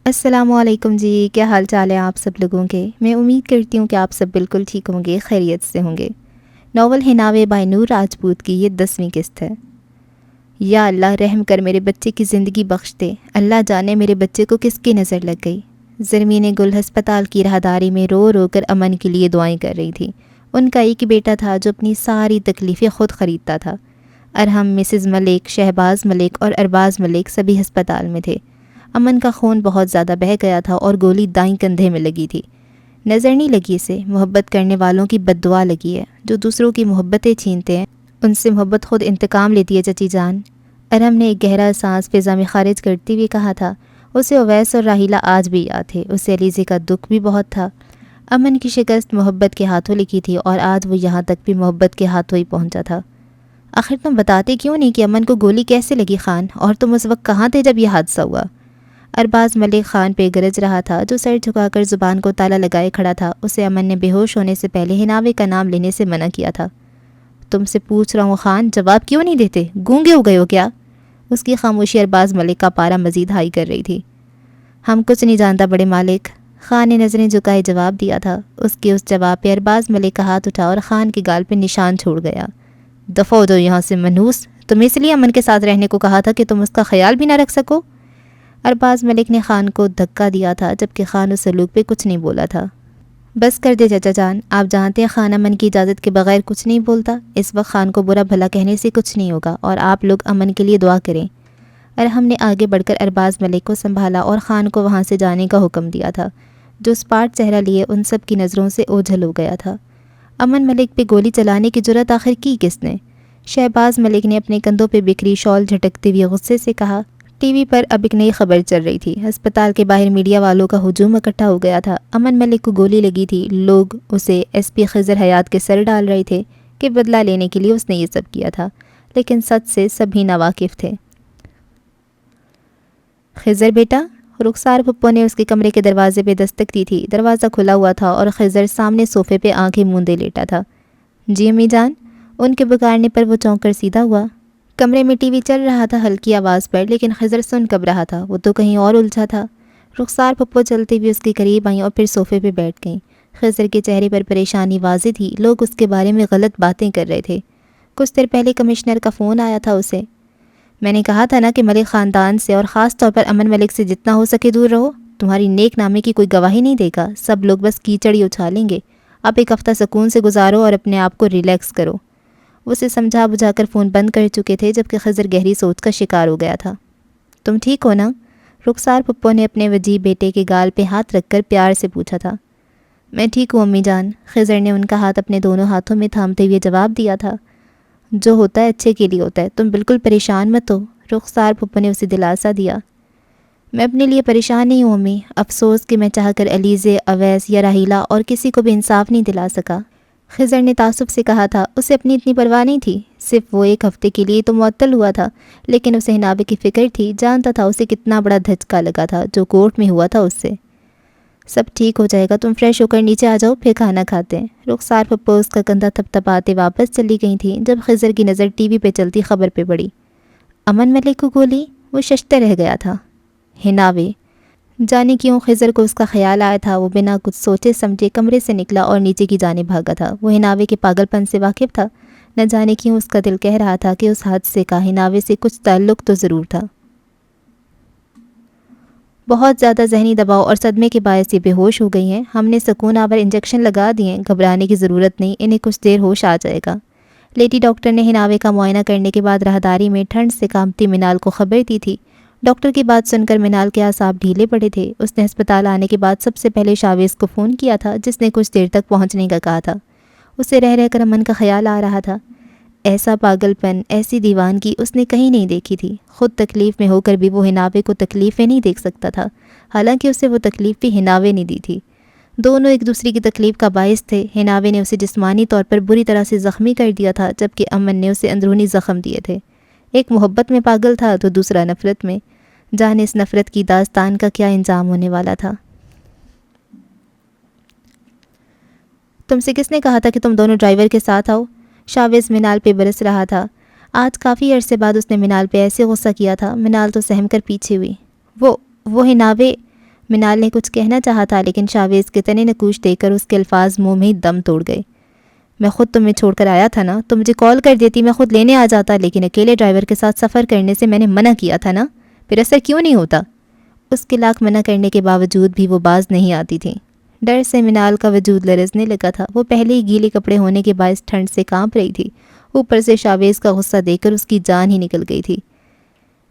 السلام علیکم جی، کیا حال چال ہے آپ سب لوگوں کے؟ میں امید کرتی ہوں کہ آپ سب بالکل ٹھیک ہوں گے، خیریت سے ہوں گے۔ ناول ہناوے بائی نور راجپوت کی یہ 10ویں قسط ہے۔ یا اللہ رحم کر میرے بچے کی زندگی بخش دے، اللہ جانے میرے بچے کو کس کی نظر لگ گئی۔ زرمین گل ہسپتال کی راہداری میں رو رو کر امن کے لیے دعائیں کر رہی تھی۔ ان کا ایک بیٹا تھا جو اپنی ساری تکلیفیں خود خریدتا تھا۔ ارحم، مسز ملک، شہباز ملک اور ارباز ملک سبھی ہسپتال میں تھے۔ امن کا خون بہت زیادہ بہہ گیا تھا اور گولی دائیں کندھے میں لگی تھی۔ نظر نہیں لگی اسے، محبت کرنے والوں کی بد دعا لگی ہے۔ جو دوسروں کی محبتیں چھینتے ہیں ان سے محبت خود انتقام لیتی ہے چچی جان۔ ارحم نے ایک گہرا سانس فضا میں خارج کرتے ہوئے کہا تھا۔ اسے اویس اور راحیلہ آج بھی یاد تھے، اسے علیزے کا دکھ بھی بہت تھا۔ امن کی شکست محبت کے ہاتھوں لکھی تھی اور آج وہ یہاں تک بھی محبت کے ہاتھوں ہی پہنچا تھا۔ آخر تم بتاتے کیوں نہیں کہ امن کو گولی کیسے لگی خان، اور تم اس وقت کہاں تھے جب یہ حادثہ ہوا؟ ارباز ملک خان پہ گرج رہا تھا جو سر جھکا کر زبان کو تالا لگائے کھڑا تھا۔ اسے امن نے بے ہوش ہونے سے پہلے ہناوے کا نام لینے سے منع کیا تھا۔ تم سے پوچھ رہا ہوں خان، جواب کیوں نہیں دیتے؟ گونگے ہو گئے ہو کیا؟ اس کی خاموشی ارباز ملک کا پارا مزید ہائی کر رہی تھی۔ ہم کچھ نہیں جانتا بڑے مالک، خان نے نظریں جھکائے جواب دیا تھا۔ اس کے اس جواب پہ ارباز ملک کا ہاتھ اٹھا اور خان کے گال پہ نشان چھوڑ گیا۔ دفع ہو جاؤ یہاں سے منحوس، تم اس لیے امن کے ساتھ رہنے کو کہا تھا کہ تم اس کا خیال بھی نہ رکھ سکو؟ ارباز ملک نے خان کو دھکا دیا تھا جبکہ خان اس سلوک پہ کچھ نہیں بولا تھا۔ بس کر دے چچا جان، آپ جانتے ہیں خان امن کی اجازت کے بغیر کچھ نہیں بولتا۔ اس وقت خان کو برا بھلا کہنے سے کچھ نہیں ہوگا اور آپ لوگ امن کے لیے دعا کریں۔ ارحم نے آگے بڑھ کر ارباز ملک کو سنبھالا اور خان کو وہاں سے جانے کا حکم دیا تھا۔ جو اسپاٹ چہرہ لیے ان سب کی نظروں سے اوجھل ہو گیا تھا۔ امن ملک پہ گولی چلانے کی جرأت آخر کی کس نے؟ شہباز ملک نے اپنے کندھوں پہ بکھری شال جھٹکتے ہوئے غصے سے کہا۔ ٹی وی پر اب ایک نئی خبر چل رہی تھی۔ ہسپتال کے باہر میڈیا والوں کا ہجوم اکٹھا ہو گیا تھا۔ امن ملک کو گولی لگی تھی، لوگ اسے ایس پی خضر حیات کے سر ڈال رہے تھے کہ بدلہ لینے کے لیے اس نے یہ سب کیا تھا، لیکن سچ سے سبھی ناواقف تھے۔ خضر بیٹا، رخسار پھپھو نے اس کے کمرے کے دروازے پہ دستک دی تھی۔ دروازہ کھلا ہوا تھا اور خضر سامنے صوفے پہ آنکھیں موندے لیٹا تھا۔ جی امی جان، ان کے پکارنے پر وہ چونک کر سیدھا ہوا۔ کمرے میں ٹی وی چل رہا تھا ہلکی آواز پر، لیکن خضر سن کب رہا تھا، وہ تو کہیں اور الجھا تھا۔ رخسار پھپھو چلتے ہوئے اس کے قریب آئیں اور پھر صوفے پہ بیٹھ گئیں۔ خضر کے چہرے پر پریشانی واضح تھی، لوگ اس کے بارے میں غلط باتیں کر رہے تھے۔ کچھ دیر پہلے کمشنر کا فون آیا تھا اسے۔ میں نے کہا تھا نا کہ ملک خاندان سے اور خاص طور پر امن ملک سے جتنا ہو سکے دور رہو۔ تمہاری نیک نامی کی کوئی گواہی نہیں دے گا، سب لوگ بس کیچڑ ہی اچھالیں گے۔ اب ایک ہفتہ سکون سے گزارو اور اپنے آپ کو ریلیکس کرو۔ اسے سمجھا بجھا کر فون بند کر چکے تھے جبکہ خضر گہری سوچ کا شکار ہو گیا تھا۔ تم ٹھیک ہو نا؟ رخسار پھپھو نے اپنے وجیح بیٹے کے گال پہ ہاتھ رکھ کر پیار سے پوچھا تھا۔ میں ٹھیک ہوں امی جان، خضر نے ان کا ہاتھ اپنے دونوں ہاتھوں میں تھامتے ہوئے جواب دیا تھا۔ جو ہوتا ہے اچھے کے لیے ہوتا ہے، تم بالکل پریشان مت ہو، رخسار پھپھو نے اسے دلاسا دیا۔ میں اپنے لیے پریشان نہیں ہوں امی، افسوس کہ میں چاہ کر علیزے، اویس یا راحیلہ اور کسی کو بھی انصاف نہیں دلا سکا۔ خضر نے تعصب سے کہا تھا۔ اسے اپنی اتنی پرواہ نہیں تھی، صرف وہ ایک ہفتے کے لیے تو معطل ہوا تھا، لیکن اسے ہناوے کی فکر تھی، جانتا تھا اسے کتنا بڑا دھچکا لگا تھا جو کورٹ میں ہوا تھا اس سے۔ سب ٹھیک ہو جائے گا، تم فریش ہو کر نیچے آ جاؤ، پھر کھانا کھاتے ہیں۔ رخسار پھپھو اس کا کندھا تھپ تھپاتے واپس چلی گئی تھیں جب خضر کی نظر ٹی وی پہ چلتی خبر پہ پڑی۔ امن ملک کو گولی؟ وہ ششتے رہ گیا تھا۔ ہناوے، جانے کیوں خضر کو اس کا خیال آیا تھا۔ وہ بنا کچھ سوچے سمجھے کمرے سے نکلا اور نیچے کی جانب بھاگا تھا۔ وہ ہناوے کے پاگل پن سے واقف تھا، نہ جانے کیوں اس کا دل کہہ رہا تھا کہ اس حادثے کا ہناوے سے کچھ تعلق تو ضرور تھا۔ بہت زیادہ ذہنی دباؤ اور صدمے کے باعث یہ بے ہوش ہو گئی ہیں۔ ہم نے سکون آور انجیکشن لگا دیے، گھبرانے کی ضرورت نہیں، انہیں کچھ دیر ہوش آ جائے گا۔ لیڈی ڈاکٹر نے ہناوے کا معائنہ کرنے کے بعد راہداری میں ٹھنڈ سے کانپتی منال کو خبر دی تھی۔ ڈاکٹر کی بات سن کر منال کے اعصاب ڈھیلے پڑے تھے۔ اس نے ہسپتال آنے کے بعد سب سے پہلے شاویز کو فون کیا تھا جس نے کچھ دیر تک پہنچنے کا کہا تھا۔ اسے رہ رہ کر امن کا خیال آ رہا تھا۔ ایسا پاگل پن، ایسی دیوانگی اس نے کہیں نہیں دیکھی تھی۔ خود تکلیف میں ہو کر بھی وہ ہناوے کو تکلیفیں نہیں دیکھ سکتا تھا، حالانکہ اسے وہ تکلیف بھی ہناوے نے دی تھی۔ دونوں ایک دوسرے کی تکلیف کا باعث تھے۔ ہناوے نے اسے جسمانی طور پر بری طرح سے زخمی کر دیا تھا جبکہ امن نے اسے اندرونی زخم دیے تھے۔ ایک محبت میں پاگل تھا تو دوسرا نفرت میں۔ جانے اس نفرت کی داستان کا کیا انجام ہونے والا تھا۔ تم سے کس نے کہا تھا کہ تم دونوں ڈرائیور کے ساتھ آؤ؟ شاویز منال پہ برس رہا تھا۔ آج کافی عرصے بعد اس نے منال پہ ایسے غصہ کیا تھا۔ منال تو سہم کر پیچھے ہوئی۔ وہ ہناوے، منال نے کچھ کہنا چاہا تھا لیکن شاویز کے تنے نکوش دیکھ کر اس کے الفاظ منہ میں ہی دم توڑ گئے۔ میں خود تمہیں چھوڑ کر آیا تھا نا، تو مجھے کال کر دیتی، میں خود لینے آ جاتا، لیکن اکیلے ڈرائیور کے ساتھ سفر کرنے سے میں نے منع کیا تھا نا، پھر اثر کیوں نہیں ہوتا؟ اس کے لاکھ منع کرنے کے باوجود بھی وہ باز نہیں آتی تھی۔ ڈر سے منال کا وجود لرزنے لگا تھا۔ وہ پہلے ہی گیلے کپڑے ہونے کے باعث ٹھنڈ سے کانپ رہی تھی، اوپر سے شاویز کا غصہ دیکھ کر اس کی جان ہی نکل گئی تھی۔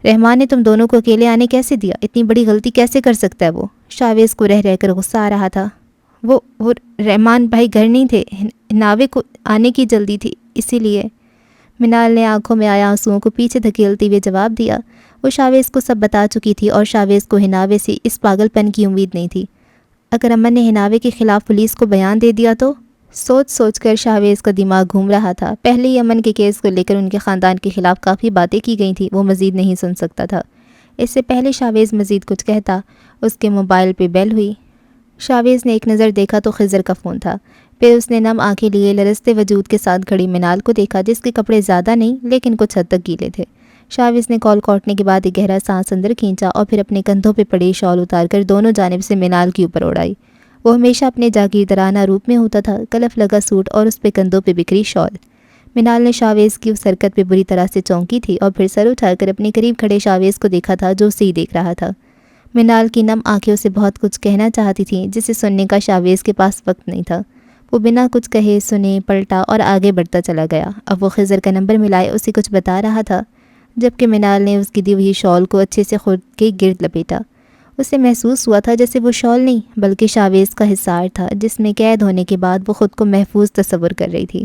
رحمان نے تم دونوں کو اکیلے آنے کیسے دیا؟ اتنی بڑی غلطی کیسے کر سکتا ہے وہ؟ شاویز کو رہ کر غصہ آ رہا تھا۔ وہ رحمان بھائی گھر نہیں تھے، ناوے کو آنے کی جلدی تھی، اسی لیے۔ منال نے آنکھوں میں آیا آنسوؤں کو پیچھے دھکیلتے ہوئے جواب دیا۔ وہ شاویز کو سب بتا چکی تھی اور شاویز کو ہناوے سے اس پاگل پن کی امید نہیں تھی۔ اگر امن نے ہناوے کے خلاف پولیس کو بیان دے دیا تو؟ سوچ سوچ کر شاویز کا دماغ گھوم رہا تھا۔ پہلے ہی امن کے کیس کو لے کر ان کے خاندان کے خلاف کافی باتیں کی گئی تھیں، وہ مزید نہیں سن سکتا تھا۔ اس سے پہلے شاویز مزید کچھ کہتا، اس کے موبائل پہ بیل ہوئی۔ شاویز نے ایک نظر دیکھا تو خضر کا فون تھا۔ پھر اس نے نم آنکھیں لیے لرزتے وجود کے ساتھ کھڑی منال کو دیکھا، جس کے کپڑے زیادہ نہیں لیکن کچھ حد تک گیلے تھے۔ شاویز نے کال کاٹنے کے بعد ایک گہرا سانس اندر کھینچا اور پھر اپنے کندھوں پہ پڑی شال اتار کر دونوں جانب سے منال کے اوپر اڑائی۔ وہ ہمیشہ اپنے جاگیردارانہ روپ میں ہوتا تھا، کلف لگا سوٹ اور اس پہ کندھوں پہ بکھری شال۔ منال نے شاویز کی اس حرکت پہ بری طرح سے چونکی تھی اور پھر سر اٹھا کر اپنے قریب کھڑے شاویز کو دیکھا تھا جو اسے ہی دیکھ رہا تھا۔ منال کی نم آنکھیں اسے بہت کچھ کہنا چاہتی تھیں، جسے سننے کا شاویز کے پاس وقت نہیں تھا۔ وہ بنا کچھ کہے سنے، پلٹا اور آگے بڑھتا چلا گیا۔ اب وہ خضر کا نمبر ملائے اسے کچھ بتا رہا تھا، جبکہ منال نے اس کی دی ہوئی شال کو اچھے سے خود کے گرد لپیٹا۔ اسے محسوس ہوا تھا جیسے وہ شال نہیں بلکہ شاویز کا حصار تھا، جس میں قید ہونے کے بعد وہ خود کو محفوظ تصور کر رہی تھی۔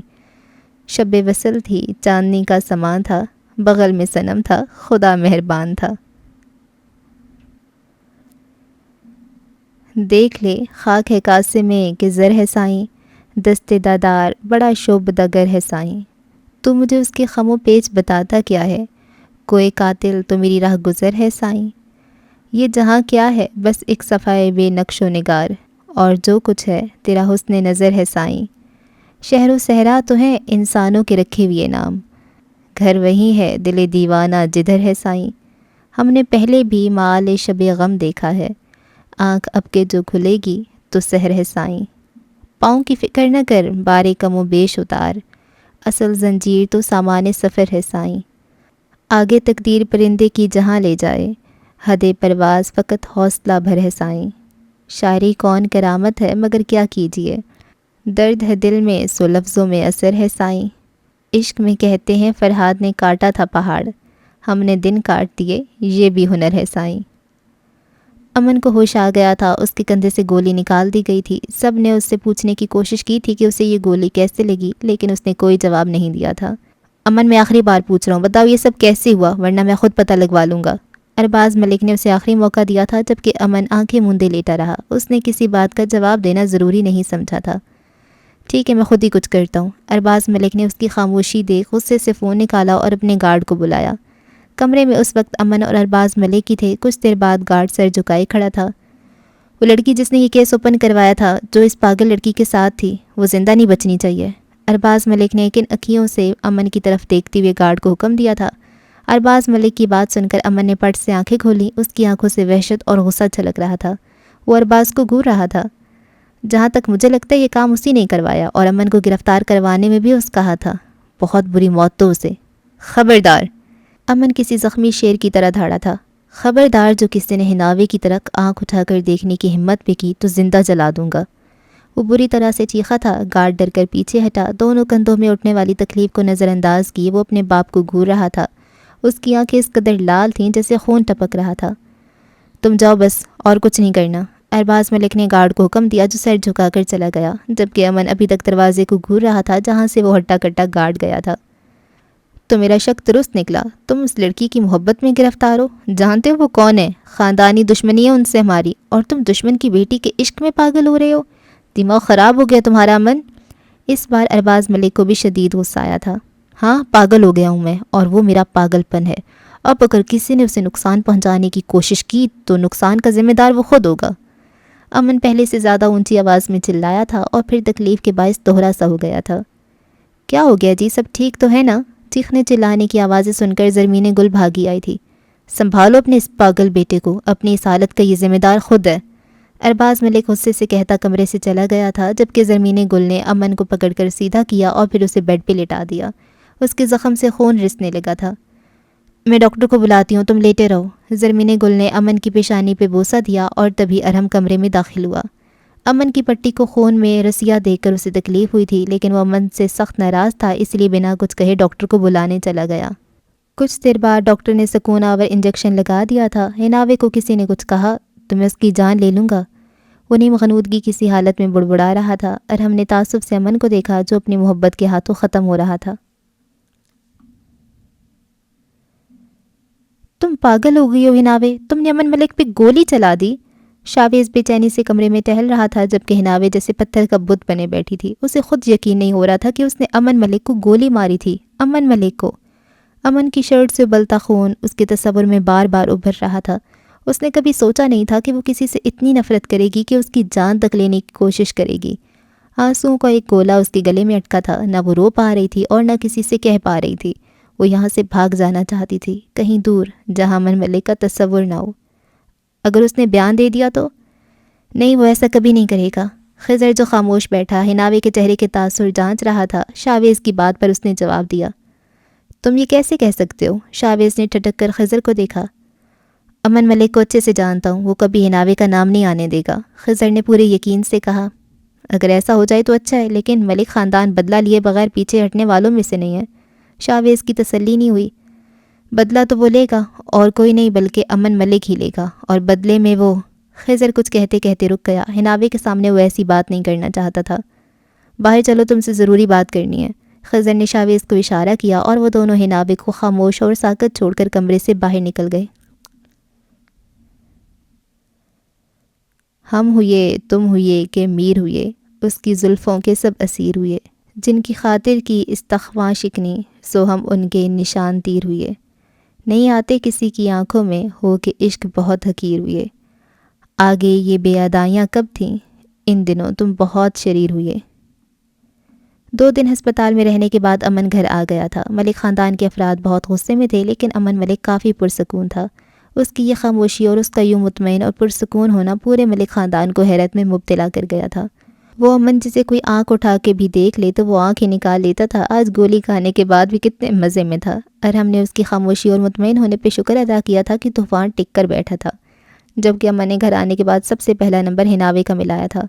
شب وصل تھی، چاندنی کا سامان تھا، بغل میں صنم تھا، خدا مہربان تھا۔ دیکھ لے خاک ہے کاسے میں کہ زر ہے سائیں، دستے دادار بڑا شعبدہ گر ہے سائیں۔ تو مجھے اس کے خم و پیچ بتاتا کیا ہے، کوئی قاتل تو میری راہ گزر ہے سائیں۔ یہ جہاں کیا ہے بس ایک صفحہ بے نقش و نگار، اور جو کچھ ہے تیرا حسن نظر ہے سائیں۔ شہر و صحرا تو ہیں انسانوں کے رکھے ہوئے نام، گھر وہی ہے دل دیوانہ جدھر ہے سائیں۔ ہم نے پہلے بھی معال شب غم دیکھا ہے، آنکھ اب کے جو کھلے گی تو سحر ہے سائیں۔ پاؤں کی فکر نہ کر بارے کم و بیش اتار، اصل زنجیر تو سامان سفر ہے سائیں۔ آگے تقدیر پرندے کی جہاں لے جائے، حد پرواز فقط حوصلہ بھر ہے سائیں۔ شاعری کون کرامت ہے مگر کیا کیجیے، درد ہے دل میں سو لفظوں میں اثر ہے سائیں۔ عشق میں کہتے ہیں فرہاد نے کاٹا تھا پہاڑ، ہم نے دن کاٹ دیے یہ بھی ہنر ہے سائیں۔ امن کو ہوش آ گیا تھا، اس کے کندھے سے گولی نکال دی گئی تھی۔ سب نے اس سے پوچھنے کی کوشش کی تھی کہ اسے یہ گولی کیسے لگی، لیکن اس نے کوئی جواب نہیں دیا تھا۔ امن میں آخری بار پوچھ رہا ہوں، بتاؤ یہ سب کیسے ہوا، ورنہ میں خود پتہ لگوا لوں گا۔ ارباز ملک نے اسے آخری موقع دیا تھا، جبکہ امن آنکھیں موندے لیٹا رہا۔ اس نے کسی بات کا جواب دینا ضروری نہیں سمجھا تھا۔ ٹھیک ہے میں خود ہی کچھ کرتا ہوں۔ ارباز ملک نے اس کی خاموشی دیکھ غصے سے فون نکالا اور اپنے گارڈ کو بلایا۔ کمرے میں اس وقت امن اور ارباز ملک ہی تھے۔ کچھ دیر بعد گارڈ سر جھکائے کھڑا تھا۔ وہ لڑکی جس نے یہ کیس اوپن کروایا تھا، جو اس پاگل لڑکی کے ساتھ تھی، وہ زندہ نہیں بچنی چاہیے۔ ارباز ملک نے کن اکھیوں سے امن کی طرف دیکھتے ہوئے گارڈ کو حکم دیا تھا۔ ارباز ملک کی بات سن کر امن نے پٹ سے آنکھیں کھولی۔ اس کی آنکھوں سے وحشت اور غصہ چھلک رہا تھا۔ وہ ارباز کو گھور رہا تھا۔ جہاں تک مجھے لگتا ہے یہ کام اسی نے کروایا، اور امن کو گرفتار کروانے میں بھی اس کا ہاتھ تھا۔ بہت بری موت تو اسے۔ خبردار! امن کسی زخمی شیر کی طرح دھاڑا تھا۔ خبردار جو کسی نے ہناوے کی طرف آنکھ اٹھا کر دیکھنے کی ہمت بھی کی تو زندہ جلا دوں گا۔ وہ بری طرح سے چیخا تھا۔ گارڈ ڈر کر پیچھے ہٹا، دونوں کندھوں میں اٹھنے والی تکلیف کو نظر انداز کی وہ اپنے باپ کو گھور رہا تھا۔ اس کی آنکھیں اس قدر لال تھیں جیسے خون ٹپک رہا تھا۔ تم جاؤ بس، اور کچھ نہیں کرنا۔ ارباز ملک نے گارڈ کو حکم دیا، جو سر جھکا کر چلا گیا، جبکہ امن ابھی تک دروازے کو گھور رہا تھا جہاں سے وہ ہٹا کٹا گارڈ گیا تھا۔ تو میرا شک درست نکلا، تم اس لڑکی کی محبت میں گرفتار ہو۔ جانتے ہو وہ کون ہے؟ خاندانی دشمنی ہے ان سے ہماری، اور تم دشمن کی بیٹی کے عشق میں پاگل ہو رہے ہو۔ دماغ خراب ہو گیا تمہارا امن؟ اس بار ارباز ملک کو بھی شدید غصہ آیا تھا۔ ہاں پاگل ہو گیا ہوں میں، اور وہ میرا پاگل پن ہے۔ اب اگر کسی نے اسے نقصان پہنچانے کی کوشش کی تو نقصان کا ذمہ دار وہ خود ہوگا۔ امن پہلے سے زیادہ اونچی آواز میں چلایا تھا اور پھر تکلیف کے باعث دوہرا سا ہو گیا تھا۔ کیا ہو گیا جی، سب ٹھیک تو ہے نا؟ چیخنے چلانے کی آوازیں سن کر زرمین گل بھاگی آئی تھی۔ سنبھالو اپنے اس پاگل بیٹے کو، اپنی اس حالت کا یہ ذمہ دار خود ہے۔ ارباز ملک غصے سے کہتا کمرے سے چلا گیا تھا، جبکہ زرمین گل نے امن کو پکڑ کر سیدھا کیا اور پھر اسے بیڈ پہ لٹا دیا۔ اس کے زخم سے خون رسنے لگا تھا۔ میں ڈاکٹر کو بلاتی ہوں، تم لیٹے رہو۔ زرمین گل نے امن کی پیشانی پہ بوسہ دیا اور تبھی ارحم کمرے میں داخل ہوا۔ امن کی پٹی کو خون میں رسیاں دیکھ کر اسے تکلیف ہوئی تھی، لیکن وہ امن سے سخت ناراض تھا، اس لیے بنا کچھ کہے ڈاکٹر کو بلانے چلا گیا۔ کچھ دیر بعد ڈاکٹر نے سکون آور انجیکشن لگا دیا تھا۔ حناوے کو کسی نے کچھ کہا تو میں اس کی جان لے لوں گا، وہ نیم غنودگی کسی حالت میں بڑبڑا رہا تھا۔ ارحم نے تعصب سے امن کو دیکھا جو اپنی محبت کے ہاتھوں ختم ہو رہا تھا۔ تم پاگل ہو گئی ہو حناوے، تم نے امن ملک پہ گولی چلا دی۔ شاویز بے چینی سے کمرے میں ٹہل رہا تھا، جبکہ حناوے جیسے پتھر کا بت بنے بیٹھی تھی۔ اسے خود یقین نہیں ہو رہا تھا کہ اس نے امن ملک کو گولی ماری تھی۔ امن ملک کو؟ امن کی شرٹ سے ابلتا خون اس کے تصور میں بار بار ابھر رہا تھا۔ اس نے کبھی سوچا نہیں تھا کہ وہ کسی سے اتنی نفرت کرے گی کہ اس کی جان تک لینے کی کوشش کرے گی۔ آنسوؤں کا ایک گولا اس کے گلے میں اٹکا تھا، نہ وہ رو پا رہی تھی اور نہ کسی سے کہہ پا رہی تھی۔ وہ یہاں سے بھاگ جانا چاہتی تھی، کہیں دور جہاں امن ملک کا تصور نہ ہو۔ اگر اس نے بیان دے دیا تو؟ نہیں، وہ ایسا کبھی نہیں کرے گا۔ خضر جو خاموش بیٹھا حناوے کے چہرے کے تاثر جانچ رہا تھا، شاویز کی بات پر اس نے جواب دیا۔ تم یہ کیسے کہہ سکتے ہو؟ شاویز نے ٹھٹک کر خضر کو دیکھا۔ امن ملک کو اچھے سے جانتا ہوں، وہ کبھی حناوے کا نام نہیں آنے دے گا، خضر نے پورے یقین سے کہا۔ اگر ایسا ہو جائے تو اچھا ہے، لیکن ملک خاندان بدلہ لیے بغیر پیچھے ہٹنے والوں میں سے نہیں ہے۔ شاویز کی تسلی نہیں ہوئی۔ بدلہ تو وہ لے گا، اور کوئی نہیں بلکہ امن ملک ہی لے گا، اور بدلے میں وہ… خضر کچھ کہتے کہتے رک گیا۔ حناوے کے سامنے وہ ایسی بات نہیں کرنا چاہتا تھا۔ باہر چلو، تم سے ضروری بات کرنی ہے۔ خضر نے شاویز کو اشارہ کیا اور وہ دونوں حناوے کو خاموش اور ساکت چھوڑ کر کمرے سے باہر نکل گئے۔ ہم ہوئے، تم ہوئے کہ میر ہوئے، اس کی زلفوں کے سب اسیر ہوئے، جن کی خاطر کی استخواں شکنی، سو ہم ان کے نشان تیر ہوئے۔ نہیں آتے کسی کی آنکھوں میں، ہو کہ عشق بہت حقیر ہوئے۔ آگے یہ بے ادائیاں کب تھیں، ان دنوں تم بہت شریر ہوئے۔ 2 دن ہسپتال میں رہنے کے بعد امن گھر آ گیا تھا۔ ملک خاندان کے افراد بہت غصے میں تھے، لیکن امن ملک کافی پرسکون تھا۔ اس کی یہ خاموشی اور اس کا یوں مطمئن اور پرسکون ہونا پورے ملک خاندان کو حیرت میں مبتلا کر گیا تھا۔ وہ امن جسے کوئی آنکھ اٹھا کے بھی دیکھ لے تو وہ آنکھ ہی نکال لیتا تھا۔ آج گولی کھانے کے بعد بھی کتنے مزے میں تھا۔ ارحم نے اس کی خاموشی اور مطمئن ہونے پہ شکر ادا کیا تھا کہ طوفان ٹک کر بیٹھا تھا، جبکہ امن نے گھر آنے کے بعد سب سے پہلا نمبر حناوے کا ملایا تھا۔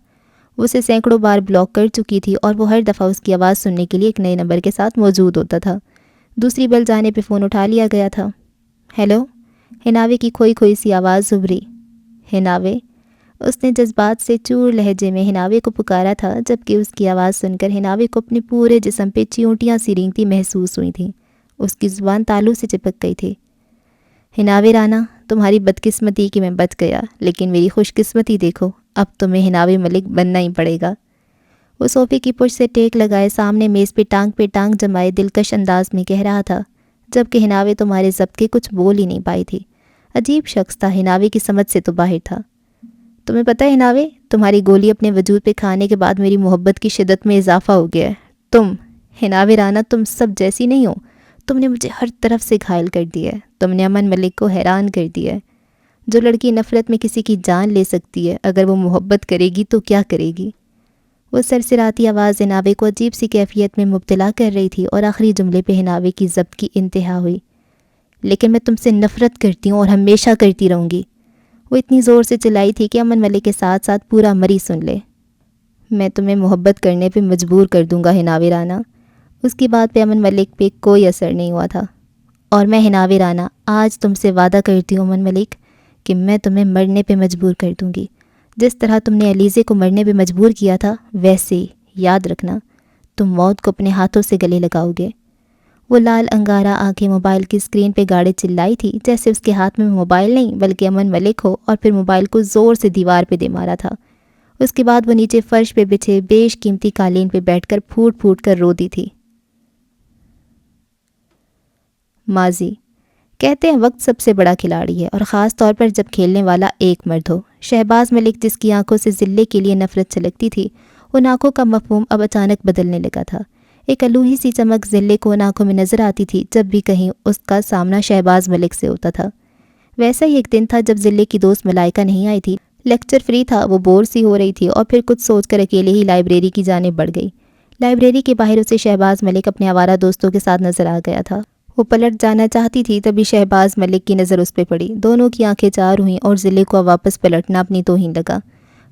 وہ اسے سینکڑوں بار بلاک کر چکی تھی اور وہ ہر دفعہ اس کی آواز سننے کے لیے ایک نئے نمبر کے ساتھ موجود ہوتا تھا۔ دوسری بیل جانے پہ فون اٹھا لیا گیا تھا۔ ہیلو، حناوے کی کھوئی کھوئی سی آواز ابھری۔ حناوے، اس نے جذبات سے چور لہجے میں حناوے کو پکارا تھا، جبکہ اس کی آواز سن کر حناوے کو اپنے پورے جسم پہ چیونٹیاں سی رینگتی محسوس ہوئی تھیں۔ اس کی زبان تالو سے چپک گئی تھی۔ حناوے رانا، تمہاری بدقسمتی کہ میں بچ گیا، لیکن میری خوش قسمتی دیکھو، اب تمہیں حناوے ملک بننا ہی پڑے گا۔ وہ صوفے کی پشت سے ٹیک لگائے سامنے میز پہ ٹانگ جمائے دلکش انداز میں کہہ رہا تھا، جبکہ حناوے تمہارے ضبط کے کچھ بول ہی نہیں پائی تھی۔ عجیب شخص تھا، حناوے کی سمجھ سے تو باہر تھا۔ تمہیں پتہ ہے حناوے، تمہاری گولی اپنے وجود پہ کھانے کے بعد میری محبت کی شدت میں اضافہ ہو گیا ہے۔ تم حناوے رانا، تم سب جیسی نہیں ہو، تم نے مجھے ہر طرف سے گھائل کر دیا ہے، تم نے امن ملک کو حیران کر دیا ہے۔ جو لڑکی نفرت میں کسی کی جان لے سکتی ہے، اگر وہ محبت کرے گی تو کیا کرے گی؟ وہ سرسراتی آواز حناوے کو عجیب سی کیفیت میں مبتلا کر رہی تھی اور آخری جملے پہ حناوے کی ضبط کی انتہا ہوئی۔ لیکن میں تم سے نفرت کرتی ہوں اور ہمیشہ کرتی رہوں گی۔ وہ اتنی زور سے چلائی تھی کہ امن ملک کے ساتھ ساتھ پورا مری سن لے۔ میں تمہیں محبت کرنے پہ مجبور کر دوں گا حناوے رانا۔ اس کی بات پہ امن ملک پہ کوئی اثر نہیں ہوا تھا۔ اور میں حناوے رانا آج تم سے وعدہ کرتی ہوں امن ملک کہ میں تمہیں مرنے پہ مجبور کر دوں گی۔ جس طرح تم نے علیزے کو مرنے پہ مجبور کیا تھا، ویسے ہی یاد رکھنا تم موت کو اپنے ہاتھوں سے گلے لگاؤ گے۔ وہ لال انگارہ آنکھیں موبائل کی اسکرین پہ گاڑے چلائی تھی، جیسے اس کے ہاتھ میں موبائل نہیں بلکہ امن ملک ہو، اور پھر موبائل کو زور سے دیوار پہ دے مارا تھا۔ اس کے بعد وہ نیچے فرش پہ بچھے بیش قیمتی قالین پہ بیٹھ کر پھوٹ پھوٹ کر رو دی تھی۔ ماضی کہتے ہیں وقت سب سے بڑا کھلاڑی ہے، اور خاص طور پر جب کھیلنے والا ایک مرد ہو۔ شہباز ملک جس کی آنکھوں سے ذلے کے لیے نفرت چھلکتی تھی، ان آنکھوں کا مفہوم اب اچانک بدلنے لگا تھا۔ ایک الوہی سی چمک ذلے کو ان آنکھوں میں نظر آتی تھی جب بھی کہیں اس کا سامنا شہباز ملک سے ہوتا تھا۔ ویسا ہی ایک دن تھا جب ذلے کی دوست ملائکہ نہیں آئی تھی، لیکچر فری تھا، وہ بور سی ہو رہی تھی اور پھر کچھ سوچ کر اکیلے ہی لائبریری کی جانب بڑھ گئی۔ لائبریری کے باہر اسے شہباز ملک اپنے آوارہ دوستوں کے ساتھ نظر آ گیا تھا۔ وہ پلٹ جانا چاہتی تھی، تبھی شہباز ملک کی نظر اس پہ پڑی۔ دونوں کی آنکھیں چار ہوئیں اور ضلع کو واپس پلٹنا اپنی توہین لگا۔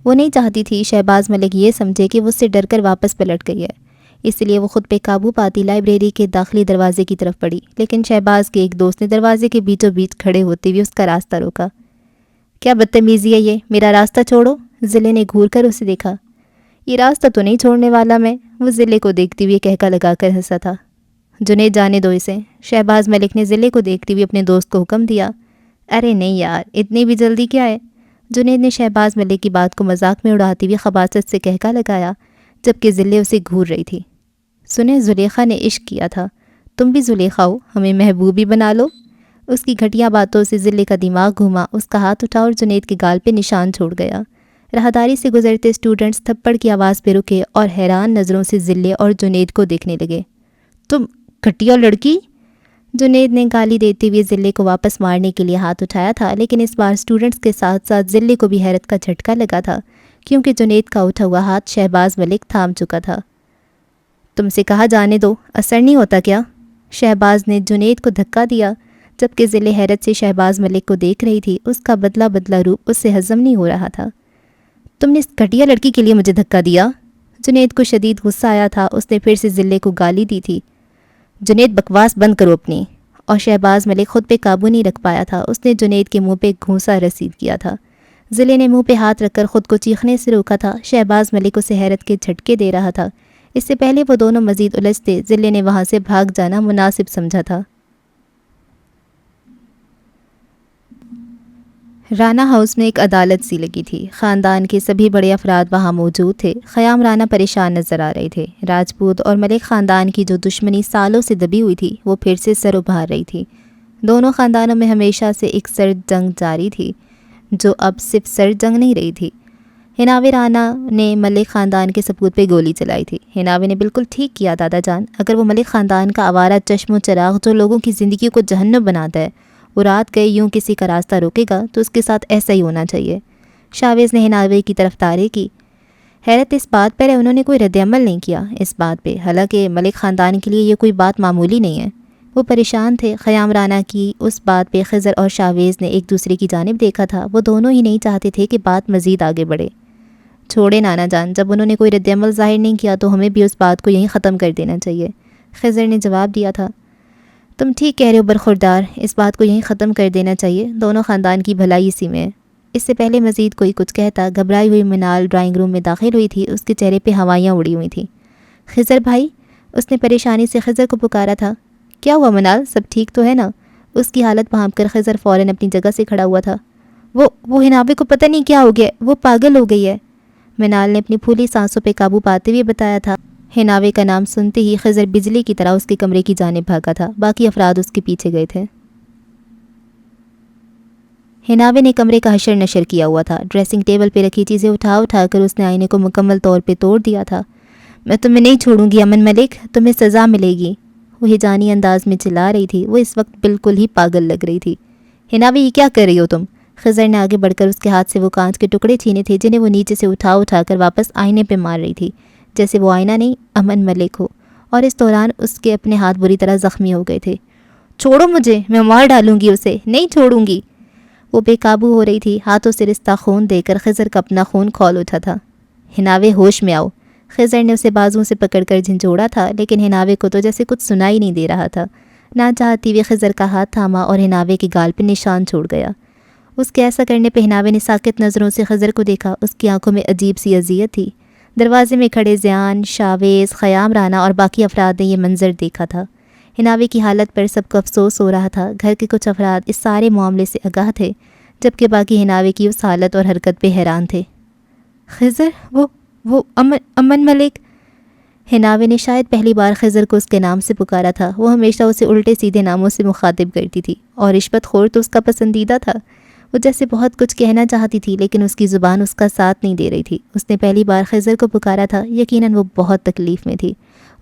وہ نہیں چاہتی تھی شہباز ملک یہ سمجھے کہ وہ اس سے ڈر کر واپس پلٹ گئی ہے، اس لیے وہ خود پہ قابو پاتی لائبریری کے داخلی دروازے کی طرف بڑھی، لیکن شہباز کے ایک دوست نے دروازے کے بیچوں بیچ کھڑے ہوتے ہوئے اس کا راستہ روکا۔ کیا بدتمیزی ہے یہ، میرا راستہ چھوڑو۔ ضلع نے گھور کر اسے دیکھا۔ یہ راستہ تو نہیں چھوڑنے والا میں، وہ ضلع کو دیکھتی ہوئے کہکا لگا کر ہنسا تھا۔ جنید جانے دو اسے، شہباز ملک نے ضلع کو دیکھتے ہوئے اپنے دوست کو حکم دیا۔ ارے نہیں یار، اتنی بھی جلدی کیا ہے؟ جنید نے شہباز ملک کی بات کو مذاق میں اڑاتی ہوئے خباثت سے کہکا لگایا، جبکہ ضلع اسے گھور رہی تھی۔ سنیں زلیخا نے عشق کیا تھا، تم بھی زلیخا ہو، ہمیں محبوبی بنا لو۔ اس کی گھٹیا باتوں سے ضلع کا دماغ گھوما، اس کا ہاتھ اٹھا اور جنید کے گال پہ نشان چھوڑ گیا۔ راہداری سے گزرتے اسٹوڈنٹس تھپڑ کی آواز پہ رکے اور حیران نظروں سے ضلع اور جنید کو دیکھنے لگے۔ تم گھٹیا لڑکی! جنید نے گالی دیتے ہوئے ضلع کو واپس مارنے کے لیے ہاتھ اٹھایا تھا، لیکن اس بار اسٹوڈنٹس کے ساتھ ساتھ ضلع کو بھی حیرت کا جھٹکا لگا تھا، کیونکہ جنید کا اٹھا ہوا ہاتھ شہباز ملک تھام چکا تھا۔ تم سے کہا جانے دو، اثر نہیں ہوتا کیا؟ شہباز نے جنید کو دھکا دیا، جبکہ ضلع حیرت سے شہباز ملک کو دیکھ رہی تھی۔ اس کا بدلہ بدلہ روپ اس سے ہضم نہیں ہو رہا تھا۔ تم نے اس گھٹیا لڑکی کے لیے مجھے دھکا دیا؟ جنید کو شدید غصہ آیا تھا، اس نے پھر سے ضلع کو گالی دی تھی۔ جنید بکواس بند کرو اپنی۔ اور شہباز ملک خود پہ قابو نہیں رکھ پایا تھا، اس نے جنید کے منہ پہ گھونسا رسید کیا تھا۔ ضلع نے منہ پہ ہاتھ رکھ کر خود کو چیخنے سے روکا تھا۔ شہباز ملک اسے حیرت کے جھٹکے دے رہا تھا۔ اس سے پہلے وہ دونوں مزید الجھتے، ضلع نے وہاں سے بھاگ جانا مناسب سمجھا تھا۔ رانا ہاؤس میں ایک عدالت سی لگی تھی۔ خاندان کے سبھی بڑے افراد وہاں موجود تھے۔ خیام رانا پریشان نظر آ رہے تھے۔ راجپوت اور ملک خاندان کی جو دشمنی سالوں سے دبی ہوئی تھی، وہ پھر سے سر ابھار رہی تھی۔ دونوں خاندانوں میں ہمیشہ سے ایک سرد جنگ جاری تھی، جو اب صرف سرد جنگ نہیں رہی تھی۔ ہناوے رانا نے ملک خاندان کے سپوت پہ گولی چلائی تھی۔ ہناوے نے بالکل ٹھیک کیا دادا جان، اگر وہ ملک خاندان کا آوارہ چشم و چراغ جو لوگوں کی زندگی کو جہنم بناتا ہے، وہ رات گئے یوں کسی کا راستہ روکے گا تو اس کے ساتھ ایسا ہی ہونا چاہیے۔ شاویز نے ہناوے کی طرف تارے کی۔ حیرت اس بات پر ہے انہوں نے کوئی رد عمل نہیں کیا اس بات پہ، حالانکہ ملک خاندان کے لیے یہ کوئی بات معمولی نہیں ہے۔ وہ پریشان تھے۔ خیام رانا کی اس بات پہ خضر اور شاویز نے ایک دوسرے کی جانب دیکھا تھا۔ وہ دونوں ہی نہیں چاہتے تھے کہ بات مزید آگے بڑھے۔ چھوڑے نانا جان، جب انہوں نے کوئی رد عمل ظاہر نہیں کیا تو ہمیں بھی اس بات کو یہیں ختم کر دینا چاہیے، خضر نے جواب دیا تھا۔ تم ٹھیک کہہ رہے ہو برخوردار، اس بات کو یہیں ختم کر دینا چاہیے، دونوں خاندان کی بھلائی اسی میں ہے۔ اس سے پہلے مزید کوئی کچھ کہتا، گھبرائی ہوئی منال ڈرائنگ روم میں داخل ہوئی تھی۔ اس کے چہرے پہ ہوائیاں اڑی ہوئی تھیں۔ خضر بھائی، اس نے پریشانی سے خضر کو پکارا تھا۔ کیا ہوا منال، سب ٹھیک تو ہے نا؟ اس کی حالت بھانپ کر خضر فوراً اپنی جگہ سے کھڑا ہوا تھا۔ وہ ہناوے کو پتہ نہیں کیا ہو گیا، وہ پاگل ہو گئی ہے، منال نے اپنی پھولی سانسوں پہ قابو پاتے ہوئے بتایا تھا۔ ہناوے کا نام سنتے ہی خضر بجلی کی طرح اس کے کمرے کی جانب بھاگا تھا۔ باقی افراد اس کے پیچھے گئے تھے۔ ہناوے نے کمرے کا حشر نشر کیا ہوا تھا۔ ڈریسنگ ٹیبل پہ رکھی چیزیں اٹھا کر اس نے آئینے کو مکمل طور پہ توڑ دیا تھا۔ میں تمہیں نہیں چھوڑوں گی امن ملک، تمہیں سزا ملے گی، وہ ہجانی انداز میں چلا رہی تھی۔ وہ اس وقت بالکل ہی پاگل لگ رہی تھی۔ ہناوے یہ کیا کر رہی ہو تم؟ خضر نے آگے بڑھ کر اس کے ہاتھ سے وہ کانچ کے ٹکڑے چھینے تھے جنہیں وہ نیچے سے اٹھا کر واپس آئینے پہ مار رہی تھی، جیسے وہ آئینہ نہیں امن ملک ہو، اور اس دوران اس کے اپنے ہاتھ بری طرح زخمی ہو گئے تھے۔ چھوڑو مجھے، میں مار ڈالوں گی اسے، نہیں چھوڑوں گی۔ وہ بے قابو ہو رہی تھی۔ ہاتھوں سے رستہ خون دے کر خضر کا اپنا خون کھول اٹھا تھا۔ ہناوے ہوش میں آؤ، خضر نے اسے بازوؤں سے پکڑ کر جھنجھوڑا تھا، لیکن ہناوے کو تو جیسے کچھ سنائی نہیں دے رہا تھا۔ نہ چاہتی ہوئے خضر کا ہاتھ تھاما اور ہناوے کے گال پہ نشان چھوڑ گیا۔ اس کے ایسا کرنے پہ ہناوے نے ساکت نظروں سے خضر کو دیکھا۔ اس کی آنکھوں میں عجیب سی اذیت تھی۔ دروازے میں کھڑے زیان، شاویز، خیام رانا اور باقی افراد نے یہ منظر دیکھا تھا۔ ہناوے کی حالت پر سب کو افسوس ہو رہا تھا۔ گھر کے کچھ افراد اس سارے معاملے سے آگاہ تھے، جبکہ باقی ہناوے کی اس حالت اور حرکت پہ حیران تھے۔ خضر، وہ امن ملک۔ ہناوے نے شاید پہلی بار خضر کو اس کے نام سے پکارا تھا۔ وہ ہمیشہ اسے الٹے سیدھے ناموں سے مخاطب کرتی تھی، اور رشوت خور تو اس کا پسندیدہ تھا۔ وہ جیسے بہت کچھ کہنا چاہتی تھی، لیکن اس کی زبان اس کا ساتھ نہیں دے رہی تھی۔ اس نے پہلی بار خضر کو پکارا تھا، یقیناً وہ بہت تکلیف میں تھی۔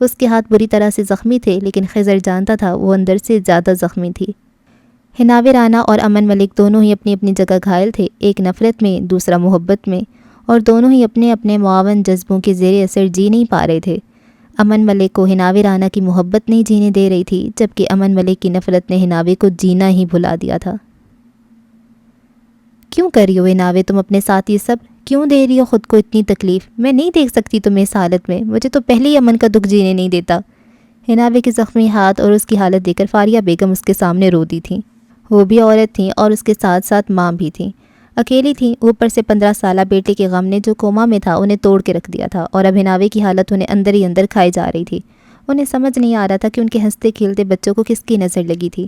اس کے ہاتھ بری طرح سے زخمی تھے، لیکن خضر جانتا تھا وہ اندر سے زیادہ زخمی تھی۔ حناوے رانا اور امن ملک دونوں ہی اپنی اپنی جگہ گھائل تھے، ایک نفرت میں، دوسرا محبت میں، اور دونوں ہی اپنے اپنے معاون جذبوں کے زیر اثر جی نہیں پا رہے تھے۔ امن ملک کو حناوے رانا کی محبت نہیں جینے دے رہی تھی، جبکہ امن ملک کی نفرت نے حناوے کو جینا ہی بھلا دیا تھا۔ کیوں کر رہی ہو حناوے تم اپنے ساتھ یہ سب؟ کیوں دے رہی ہو خود کو اتنی تکلیف؟ میں نہیں دیکھ سکتی تمہیں اس حالت میں، مجھے تو پہلے ہی امن کا دکھ جینے نہیں دیتا۔ حناوے کے زخمی ہاتھ اور اس کی حالت دیکھ کر فاریہ بیگم اس کے سامنے روتی تھیں۔ وہ بھی عورت تھیں اور اس کے ساتھ ساتھ ماں بھی تھیں، اکیلی تھیں، اوپر سے 15 سالہ بیٹے کے غم نے جو کوما میں تھا انہیں توڑ کے رکھ دیا تھا، اور اب حناوے کی حالت انہیں اندر ہی اندر کھائی جا رہی تھی۔ انہیں سمجھ نہیں آ رہا تھا کہ ان کے ہنستے کھیلتے بچوں کو کس کی نظر لگی تھی۔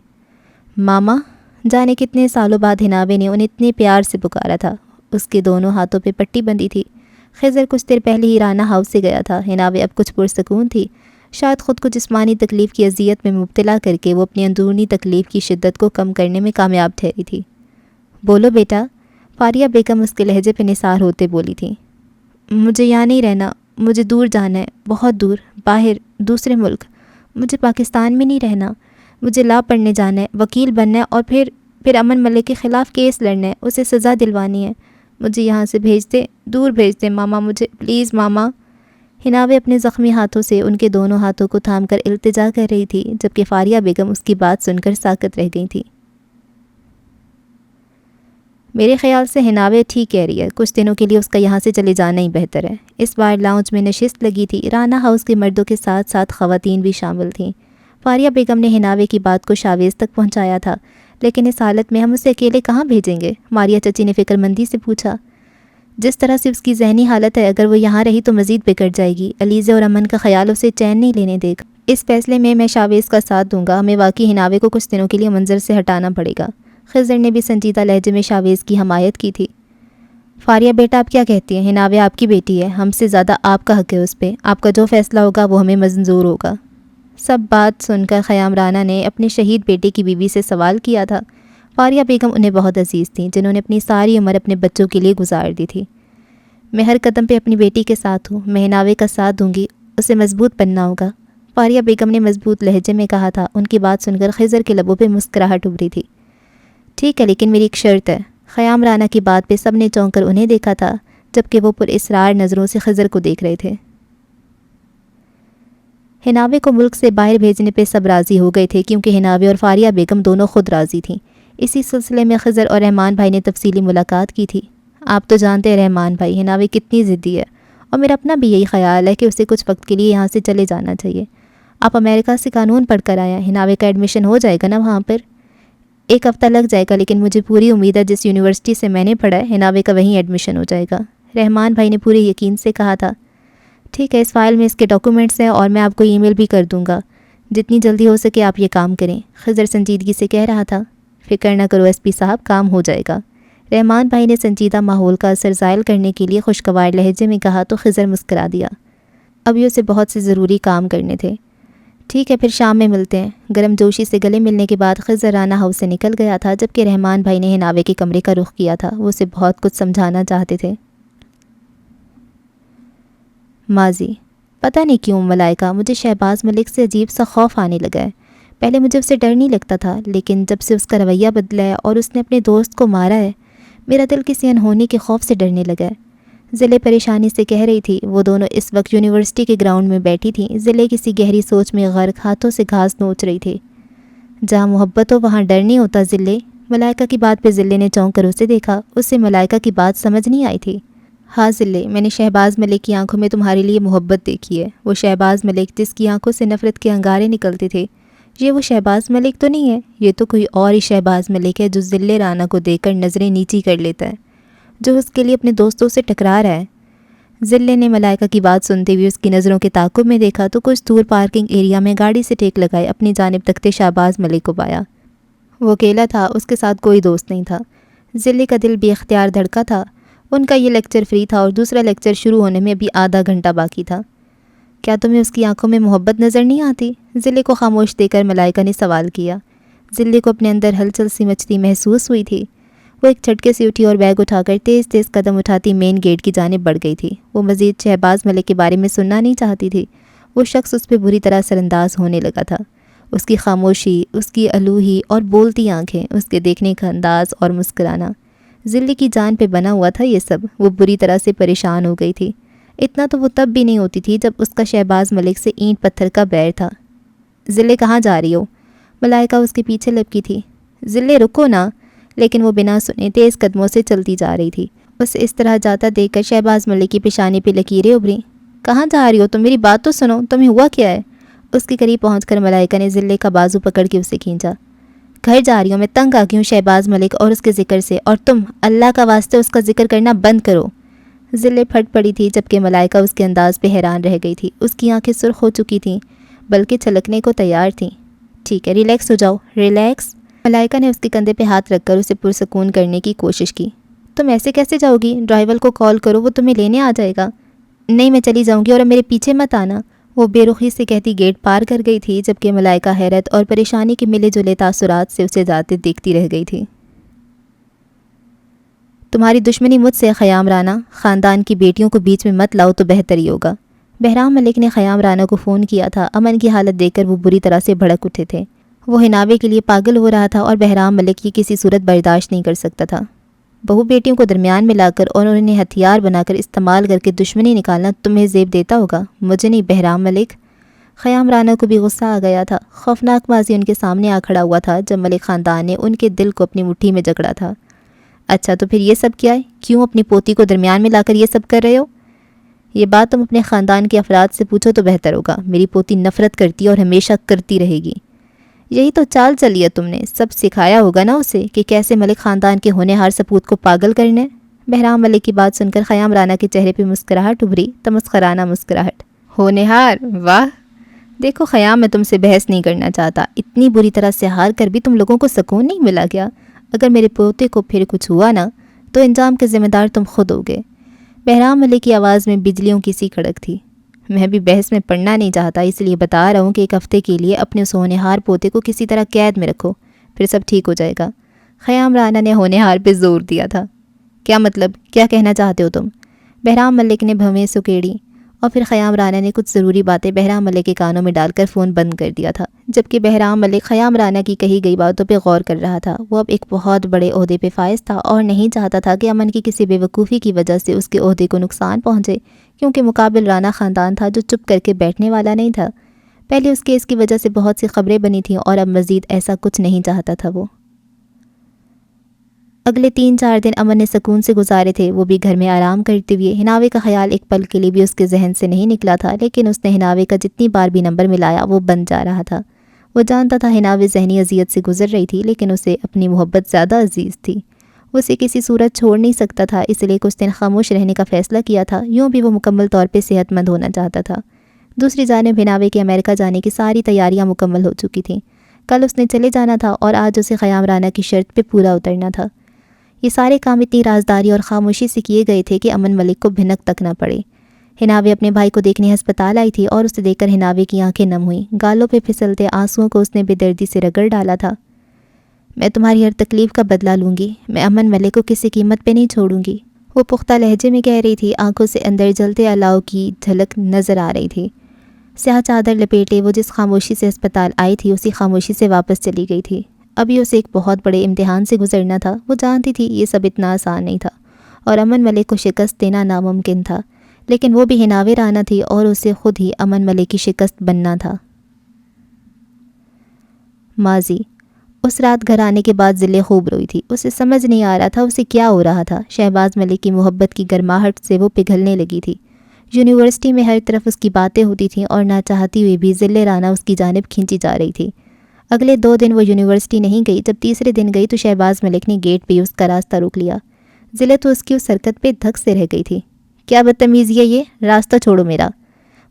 ماما، جانے کتنے سالوں بعد حناوے نے انہیں اتنے پیار سے پکارا تھا۔ اس کے دونوں ہاتھوں پہ پٹی بندھی تھی۔ خضر کچھ دیر پہلے ہی رانا ہاؤس سے گیا تھا۔ حناوے اب کچھ پرسکون تھی، شاید خود کو جسمانی تکلیف کی اذیت میں مبتلا کر کے وہ اپنی اندرونی تکلیف کی شدت کو کم کرنے میں کامیاب ٹھہری تھی۔ بولو بیٹا، فاریہ بیگم اس کے لہجے پہ نثار ہوتے بولی تھی۔ مجھے یہاں نہیں رہنا، مجھے دور جانا ہے، بہت دور، باہر، دوسرے ملک۔ مجھے پاکستان میں نہیں رہنا، مجھے لا پڑھنے جانا ہے، وکیل بننا ہے، اور پھر امن ملک کے خلاف کیس لڑنا ہے، اسے سزا دلوانی ہے۔ مجھے یہاں سے بھیج دے، دور بھیج دے ماما، مجھے پلیز ماما۔ حناوے اپنے زخمی ہاتھوں سے ان کے دونوں ہاتھوں کو تھام کر التجا کر رہی تھی، جبکہ فاریہ بیگم اس کی بات سن کر ساکت رہ گئی تھی۔ میرے خیال سے حناوے ٹھیک کہہ رہی ہے، کچھ دنوں کے لیے اس کا یہاں سے چلے جانا ہی بہتر ہے۔ اس بار لاؤنج میں نشست لگی تھی، رانا ہاؤس کے مردوں کے ساتھ ساتھ خواتین بھی شامل تھیں۔ فاریہ بیگم نے حناوے کی بات کو شاویز تک پہنچایا تھا، لیکن اس حالت میں ہم اسے اکیلے کہاں بھیجیں گے؟ ماریہ چچی نے فکر مندی سے پوچھا۔ جس طرح سے اس کی ذہنی حالت ہے، اگر وہ یہاں رہی تو مزید بگڑ جائے گی۔ علیزے اور امن کا خیال اسے چین نہیں لینے دے گا۔ اس فیصلے میں شاویز کا ساتھ دوں گا، ہمیں واقعی حناوے کو کچھ دنوں کے لیے منظر سے ہٹانا پڑے گا۔ خضر نے بھی سنجیدہ لہجے میں شاویز کی حمایت کی تھی۔ فاریہ بیٹا، آپ کیا کہتی ہیں؟ حناوے آپ کی بیٹی ہے، ہم سے زیادہ آپ کا حق ہے اس پہ، آپ کا جو فیصلہ ہوگا وہ ہمیں منظور ہوگا۔ سب بات سن کر خیام رانا نے اپنے شہید بیٹے کی بیوی سے سوال کیا تھا۔ فاریہ بیگم انہیں بہت عزیز تھیں، جنہوں نے اپنی ساری عمر اپنے بچوں کے لیے گزار دی تھی۔ میں ہر قدم پہ اپنی بیٹی کے ساتھ ہوں، میں حناوے کا ساتھ دوں گی، اسے مضبوط بننا ہوگا، فاریہ بیگم نے مضبوط لہجے میں کہا تھا۔ ان کی بات سن کر خضر کے لبوں پہ مسکراہٹ ابھری تھی۔ ٹھیک ہے، لیکن میری ایک شرط ہے۔ خیام رانا کی بات پہ سب نے چونک کر انہیں دیکھا تھا، جبکہ وہ پر اسرار نظروں سے خضر کو دیکھ رہے تھے۔ حناوے کو ملک سے باہر بھیجنے پہ سب راضی ہو گئے تھے، کیونکہ حناوے اور فاریہ بیگم دونوں خود راضی تھیں۔ اسی سلسلے میں خضر اور رحمان بھائی نے تفصیلی ملاقات کی تھی۔ آپ تو جانتے ہیں رحمان بھائی، حناوے کتنی ضدی ہے، اور میرا اپنا بھی یہی خیال ہے کہ اسے کچھ وقت کے لیے یہاں سے چلے جانا چاہیے۔ آپ امریکہ سے قانون پڑھ کر آیا، حناوے کا ایڈمیشن ہو جائے گا نا وہاں پر؟ ایک ہفتہ لگ جائے گا، لیکن مجھے پوری امید ہے جس یونیورسٹی سے میں نے پڑھا ہے حناوے کا وہیں ایڈمیشن ہو جائے گا، رحمان بھائی نے پورے یقین سے کہا تھا۔ ٹھیک ہے، اس فائل میں اس کے ڈاکومنٹس ہیں، اور میں آپ کو ای میل بھی کر دوں گا، جتنی جلدی ہو سکے آپ یہ کام کریں، خضر سنجیدگی سے کہہ رہا تھا۔ فکر نہ کرو ایس پی صاحب، کام ہو جائے گا، رحمان بھائی نے سنجیدہ ماحول کا اثر زائل کرنے کے لیے خوشگوار لہجے میں کہا تو خضر مسکرا دیا۔ ابھی اسے بہت سے ضروری کام کرنے تھے۔ ٹھیک ہے، پھر شام میں ملتے ہیں۔ گرم جوشی سے گلے ملنے کے بعد خضر رانا ہاؤس سے نکل گیا تھا، جبکہ رحمان بھائی نے حناوے کے کمرے کا رخ کیا تھا۔ وہ اسے بہت کچھ سمجھانا چاہتے تھے۔ ماضی۔ پتہ نہیں کیوں ملائکہ، مجھے شہباز ملک سے عجیب سا خوف آنے لگا ہے۔ پہلے مجھے اسے ڈر نہیں لگتا تھا، لیکن جب سے اس کا رویہ بدلا ہے اور اس نے اپنے دوست کو مارا ہے، میرا دل کسی انہونی کے خوف سے ڈرنے لگا ہے۔ ضلع پریشانی سے کہہ رہی تھی۔ وہ دونوں اس وقت یونیورسٹی کے گراؤنڈ میں بیٹھی تھیں۔ ضلع کسی گہری سوچ میں غرق ہاتھوں سے گھاس نوچ رہی تھی۔ جہاں محبت ہو وہاں ڈر نہیں ہوتا ضلع۔ ملائکہ کی بات پہ ضلع نے چونک کر اسے دیکھا۔ اسے ملائکہ کی بات سمجھ نہیں آئی تھی۔ ہاں ضلع، میں نے شہباز ملک کی آنکھوں میں تمہارے لیے محبت دیکھی ہے۔ وہ شہباز ملک جس کی آنکھوں سے نفرت کے انگارے نکلتے تھے، یہ وہ شہباز ملک تو نہیں ہے۔ یہ تو کوئی اور ہی شہباز ملک ہے جو ضلع رانا کو دیکھ کر نظریں نیچی کر لیتا ہے، جو اس کے لیے اپنے دوستوں سے ٹکرا رہا ہے۔ ضلع نے ملائکہ کی بات سنتے ہوئے اس کی نظروں کے تعاقب میں دیکھا تو کچھ دور پارکنگ ایریا میں گاڑی سے ٹیک لگائے اپنی جانب تکتے شہباز ملک کو پایا۔ وہ اکیلا تھا، اس کے ساتھ کوئی دوست نہیں تھا۔ ضلع کا دل بے اختیار دھڑکا تھا۔ ان کا یہ لیکچر فری تھا اور دوسرا لیکچر شروع ہونے میں ابھی آدھا گھنٹہ باقی تھا۔ کیا تمہیں اس کی آنکھوں میں محبت نظر نہیں آتی؟ ضلع کو خاموش دے کر ملائکہ نے سوال کیا۔ ضلع کو اپنے اندر ہلچل سی مچتی محسوس ہوئی تھی۔ وہ ایک جھٹکے سے اٹھی اور بیگ اٹھا کر تیز تیز قدم اٹھاتی مین گیٹ کی جانب بڑھ گئی تھی۔ وہ مزید شہباز ملک کے بارے میں سننا نہیں چاہتی تھی۔ وہ شخص اس پہ بری طرح سر انداز ہونے لگا تھا۔ اس کی خاموشی، اس کی الوحی اور بولتی آنکھیں، اس کے دیکھنے کا انداز اور مسکرانا، ذلے کی جان پہ بنا ہوا تھا یہ سب۔ وہ بری طرح سے پریشان ہو گئی تھی۔ اتنا تو وہ تب بھی نہیں ہوتی تھی جب اس کا شہباز ملک سے اینٹ پتھر کا بیر تھا۔ ذلے کہاں جا رہی ہو؟ ملائکہ اس کے پیچھے لپکی تھی۔ ذلے رکو نا، لیکن وہ بنا سنے تیز قدموں سے چلتی جا رہی تھی۔ اسے اس طرح جاتا دیکھ کر شہباز ملک کی پیشانی پہ لکیریں ابھریں۔ کہاں جا رہی ہو تم؟ میری بات تو سنو، تمہیں ہوا کیا ہے؟ اس کے قریب پہنچ کر ملائکہ نے ذلے کا بازو پکڑ کے اسے کھینچا۔ گھر جا رہی ہوں، میں تنگ آ گئی ہوں شہباز ملک اور اس کے ذکر سے، اور تم اللہ کا واسطے اس کا ذکر کرنا بند کرو۔ ذلے پھٹ پڑی تھی، جبکہ ملائکہ اس کے انداز پہ حیران رہ گئی تھی۔ اس کی آنکھیں سرخ ہو چکی تھیں، بلکہ چھلکنے کو تیار تھیں۔ ٹھیک ہے، ریلیکس ہو جاؤ، ریلیکس۔ ملائکہ نے اس کے کندھے پہ ہاتھ رکھ کر اسے پرسکون کرنے کی کوشش کی۔ تم ایسے کیسے جاؤ گی؟ ڈرائیور کو کال کرو، وہ تمہیں لینے آ جائے گا۔ نہیں، میں چلی جاؤں گی، اور میرے پیچھے مت آنا۔ وہ بے رخی سے کہتی گیٹ پار کر گئی تھی، جبکہ ملائکہ حیرت اور پریشانی کے ملے جلے تاثرات سے اسے جاتے دیکھتی رہ گئی تھی۔ تمہاری دشمنی مجھ سے خیام رانا، خاندان کی بیٹیوں کو بیچ میں مت لاؤ تو بہتر ہی ہوگا۔ بہرام ملک نے خیام رانا کو فون کیا تھا۔ امن کی حالت دیکھ کر وہ بری طرح سے بھڑک اٹھے تھے۔ وہ حناوے کے لیے پاگل ہو رہا تھا اور بہرام ملک کی کسی صورت برداشت نہیں کر سکتا تھا۔ بہو بیٹیوں کو درمیان میں لا کر اور انہیں ہتھیار بنا کر استعمال کر کے دشمنی نکالنا تمہیں زیب دیتا ہوگا، مجھے نہیں بہرام ملک۔ خیام رانا کو بھی غصہ آ گیا تھا۔ خوفناک ماضی ان کے سامنے آ کھڑا ہوا تھا جب ملک خاندان نے ان کے دل کو اپنی مٹھی میں جکڑا تھا۔ اچھا تو پھر یہ سب کیا ہے؟ کیوں اپنی پوتی کو درمیان میں لا کر یہ سب کر رہے ہو؟ یہ بات تم اپنے خاندان کے افراد سے پوچھو تو بہتر ہوگا۔ میری پوتی نفرت کرتی ہے اور ہمیشہ کرتی رہے گی۔ یہی تو چال چلی ہے تم نے، سب سکھایا ہوگا نا اسے کہ کیسے ملک خاندان کے ہونہار سپوت کو پاگل کرنے۔ بہرام ملک کی بات سن کر خیام رانا کے چہرے پہ مسکراہٹ ابھری، تمسخرانہ مسکراہٹ۔ ہونہار؟ واہ! دیکھو خیام، میں تم سے بحث نہیں کرنا چاہتا۔ اتنی بری طرح سے ہار کر بھی تم لوگوں کو سکون نہیں ملا گیا؟ اگر میرے پوتے کو پھر کچھ ہوا نا تو انجام کے ذمہ دار تم خود ہوگے۔ بہرام ملک کی آواز میں بجلیوں کی سی کڑک تھی۔ میں بھی بحث میں پڑنا نہیں چاہتا، اس لیے بتا رہا ہوں کہ ایک ہفتے کے لیے اپنے اس ہونہار پوتے کو کسی طرح قید میں رکھو، پھر سب ٹھیک ہو جائے گا۔ خیام رانا نے ہونہار پہ زور دیا تھا۔ کیا مطلب؟ کیا کہنا چاہتے ہو تم؟ بہرام ملک نے بھویں سکیڑی، اور پھر خیام رانا نے کچھ ضروری باتیں بہرام ملک کے کانوں میں ڈال کر فون بند کر دیا تھا، جبکہ بہرام ملک خیام رانا کی کہی گئی باتوں پہ غور کر رہا تھا۔ وہ اب ایک بہت بڑے عہدے پہ فائز تھا اور نہیں چاہتا تھا کہ امن کی کسی بے وقوفی کی وجہ سے اس کے عہدے کو نقصان پہنچے، کیونکہ مقابل رانا خاندان تھا جو چپ کر کے بیٹھنے والا نہیں تھا۔ پہلے اس کیس کی وجہ سے بہت سی خبریں بنی تھیں اور اب مزید ایسا کچھ نہیں چاہتا تھا وہ۔ اگلے 3-4 دن امن نے سکون سے گزارے تھے، وہ بھی گھر میں آرام کرتے ہوئے۔ حناوے کا خیال ایک پل کے لیے بھی اس کے ذہن سے نہیں نکلا تھا، لیکن اس نے حناوے کا جتنی بار بھی نمبر ملایا وہ بند جا رہا تھا۔ وہ جانتا تھا حناوے ذہنی اذیت سے گزر رہی تھی، لیکن اسے اپنی محبت زیادہ عزیز تھی۔ وہ اسے کسی صورت چھوڑ نہیں سکتا تھا، اس لیے کچھ دن خاموش رہنے کا فیصلہ کیا تھا۔ یوں بھی وہ مکمل طور پہ صحت مند ہونا چاہتا تھا۔ دوسری جانب حناوے کے امریکہ جانے کی ساری تیاریاں مکمل ہو چکی تھیں۔ کل اس نے چلے جانا تھا اور آج اسے خیام رانا کی شرط پہ پورا اترنا تھا۔ یہ سارے کام اتنی رازداری اور خاموشی سے کیے گئے تھے کہ امن ملک کو بھنک تک نہ پڑے۔ حناوے اپنے بھائی کو دیکھنے ہسپتال آئی تھی اور اسے دیکھ کر حناوے کی آنکھیں نم ہوئیں۔ گالوں پہ پھسلتے آنسوؤں کو اس نے بے دردی سے رگڑ ڈالا تھا۔ میں تمہاری ہر تکلیف کا بدلہ لوں گی، میں امن ملک کو کسی قیمت پہ نہیں چھوڑوں گی، وہ پختہ لہجے میں کہہ رہی تھی۔ آنکھوں سے اندر جلتے الاؤ کی جھلک نظر آ رہی تھی۔ سیاہ چادر لپیٹے وہ جس خاموشی سے ہسپتال آئی تھی اسی خاموشی سے واپس چلی گئی تھی۔ ابھی اسے ایک بہت بڑے امتحان سے گزرنا تھا۔ وہ جانتی تھی یہ سب اتنا آسان نہیں تھا اور امن ملک کو شکست دینا ناممکن تھا، لیکن وہ بھی حناوے رانا تھی اور اسے خود ہی امن ملک کی شکست بننا تھا۔ ماضی۔ اس رات گھر آنے کے بعد ذلے خوب روئی تھی۔ اسے سمجھ نہیں آ رہا تھا اسے کیا ہو رہا تھا۔ شہباز ملک کی محبت کی گرماہٹ سے وہ پگھلنے لگی تھی۔ یونیورسٹی میں ہر طرف اس کی باتیں ہوتی تھیں اور نہ چاہتی ہوئی بھی ذلے رانا اس کی جانب کھینچی جا رہی تھی۔ اگلے 2 دن وہ یونیورسٹی نہیں گئی۔ جب تیسرے دن گئی تو شہباز ملک نے گیٹ پہ اس کا راستہ روک لیا۔ ذلے تو اس کی اس حرکت پہ دھک سے رہ گئی تھی۔ کیا بدتمیزی ہے یہ؟ راستہ چھوڑو میرا،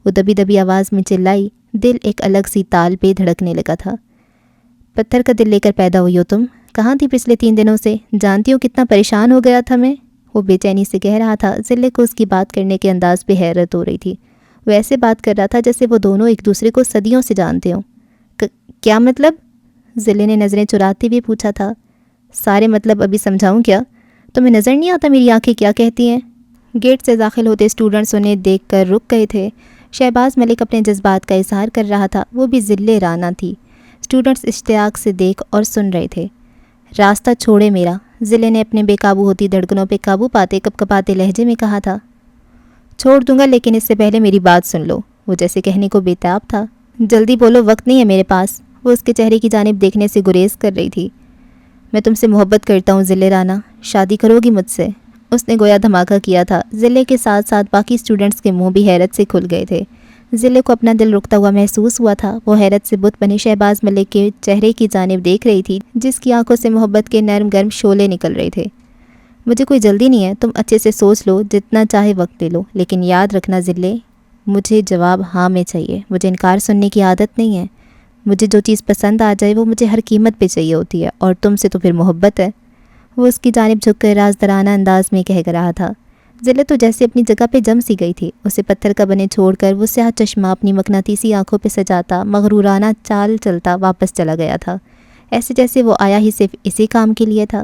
وہ دبی دبی آواز میں چلائی۔ دل ایک الگ سی تال پہ دھڑکنے لگا تھا۔ پتھر کا دل لے کر پیدا ہوئی ہو تم؟ کہاں تھی پچھلے 3 دنوں سے؟ جانتی ہو کتنا پریشان ہو گیا تھا میں، وہ بے چینی سے کہہ رہا تھا۔ ذلے کو اس کی بات کرنے کے انداز پہ حیرت ہو رہی تھی۔ وہ ایسے بات کر رہا تھا جیسے وہ دونوں ایک دوسرے کو صدیوں سے جانتے ہوں۔ کیا مطلب؟ ذلے نے نظریں چراتے ہوئے پوچھا تھا۔ سارے مطلب ابھی سمجھاؤں کیا؟ تمہیں نظر نہیں آتا میری آنکھیں کیا کہتی ہیں؟ گیٹ سے داخل ہوتے اسٹوڈنٹس انہیں دیکھ کر رک گئے تھے۔ شہباز ملک اپنے جذبات کا اظہار کر رہا تھا۔ وہ بھی ذلے رانا تھی۔ اسٹوڈنٹس اشتیاق سے دیکھ اور سن رہے تھے۔ راستہ چھوڑے میرا، ضلع نے اپنے بے قابو ہوتی دھڑکنوں پہ قابو پاتے کپکپاتے لہجے میں کہا تھا۔ چھوڑ دوں گا لیکن اس سے پہلے میری بات سن لو، وہ جیسے کہنے کو بےتاب تھا۔ جلدی بولو، وقت نہیں ہے میرے پاس، وہ اس کے چہرے کی جانب دیکھنے سے گریز کر رہی تھی۔ میں تم سے محبت کرتا ہوں ضلع رانا، شادی کرو گی مجھ سے؟ اس نے گویا دھماکہ کیا تھا۔ ضلع کے ساتھ ساتھ باقی اسٹوڈنٹس کے منہ بھی حیرت سے کھل گئے تھے۔ ضلع کو اپنا دل رکتا ہوا محسوس ہوا تھا۔ وہ حیرت سے بت بنے شہباز ملک کے چہرے کی جانب دیکھ رہی تھی جس کی آنکھوں سے محبت کے نرم گرم شعلے نکل رہے تھے۔ مجھے کوئی جلدی نہیں ہے، تم اچھے سے سوچ لو، جتنا چاہے وقت لے لو، لیکن یاد رکھنا ضلع، مجھے جواب ہاں میں چاہیے۔ مجھے انکار سننے کی عادت نہیں ہے۔ مجھے جو چیز پسند آ جائے وہ مجھے ہر قیمت پہ چاہیے ہوتی ہے، اور تم سے تو پھر محبت ہے۔ وہ اس کی جانب جھک کر رازدارانہ انداز میں کہہ رہا تھا۔ ضلع تو جیسے اپنی جگہ پہ جم سی گئی تھی۔ اسے پتھر کا بنے چھوڑ کر وہ سیاہ چشمہ اپنی مقناطیسی آنکھوں پہ سجاتا مغرورانہ چال چلتا واپس چلا گیا تھا، ایسے جیسے وہ آیا ہی صرف اسی کام کے لیے تھا۔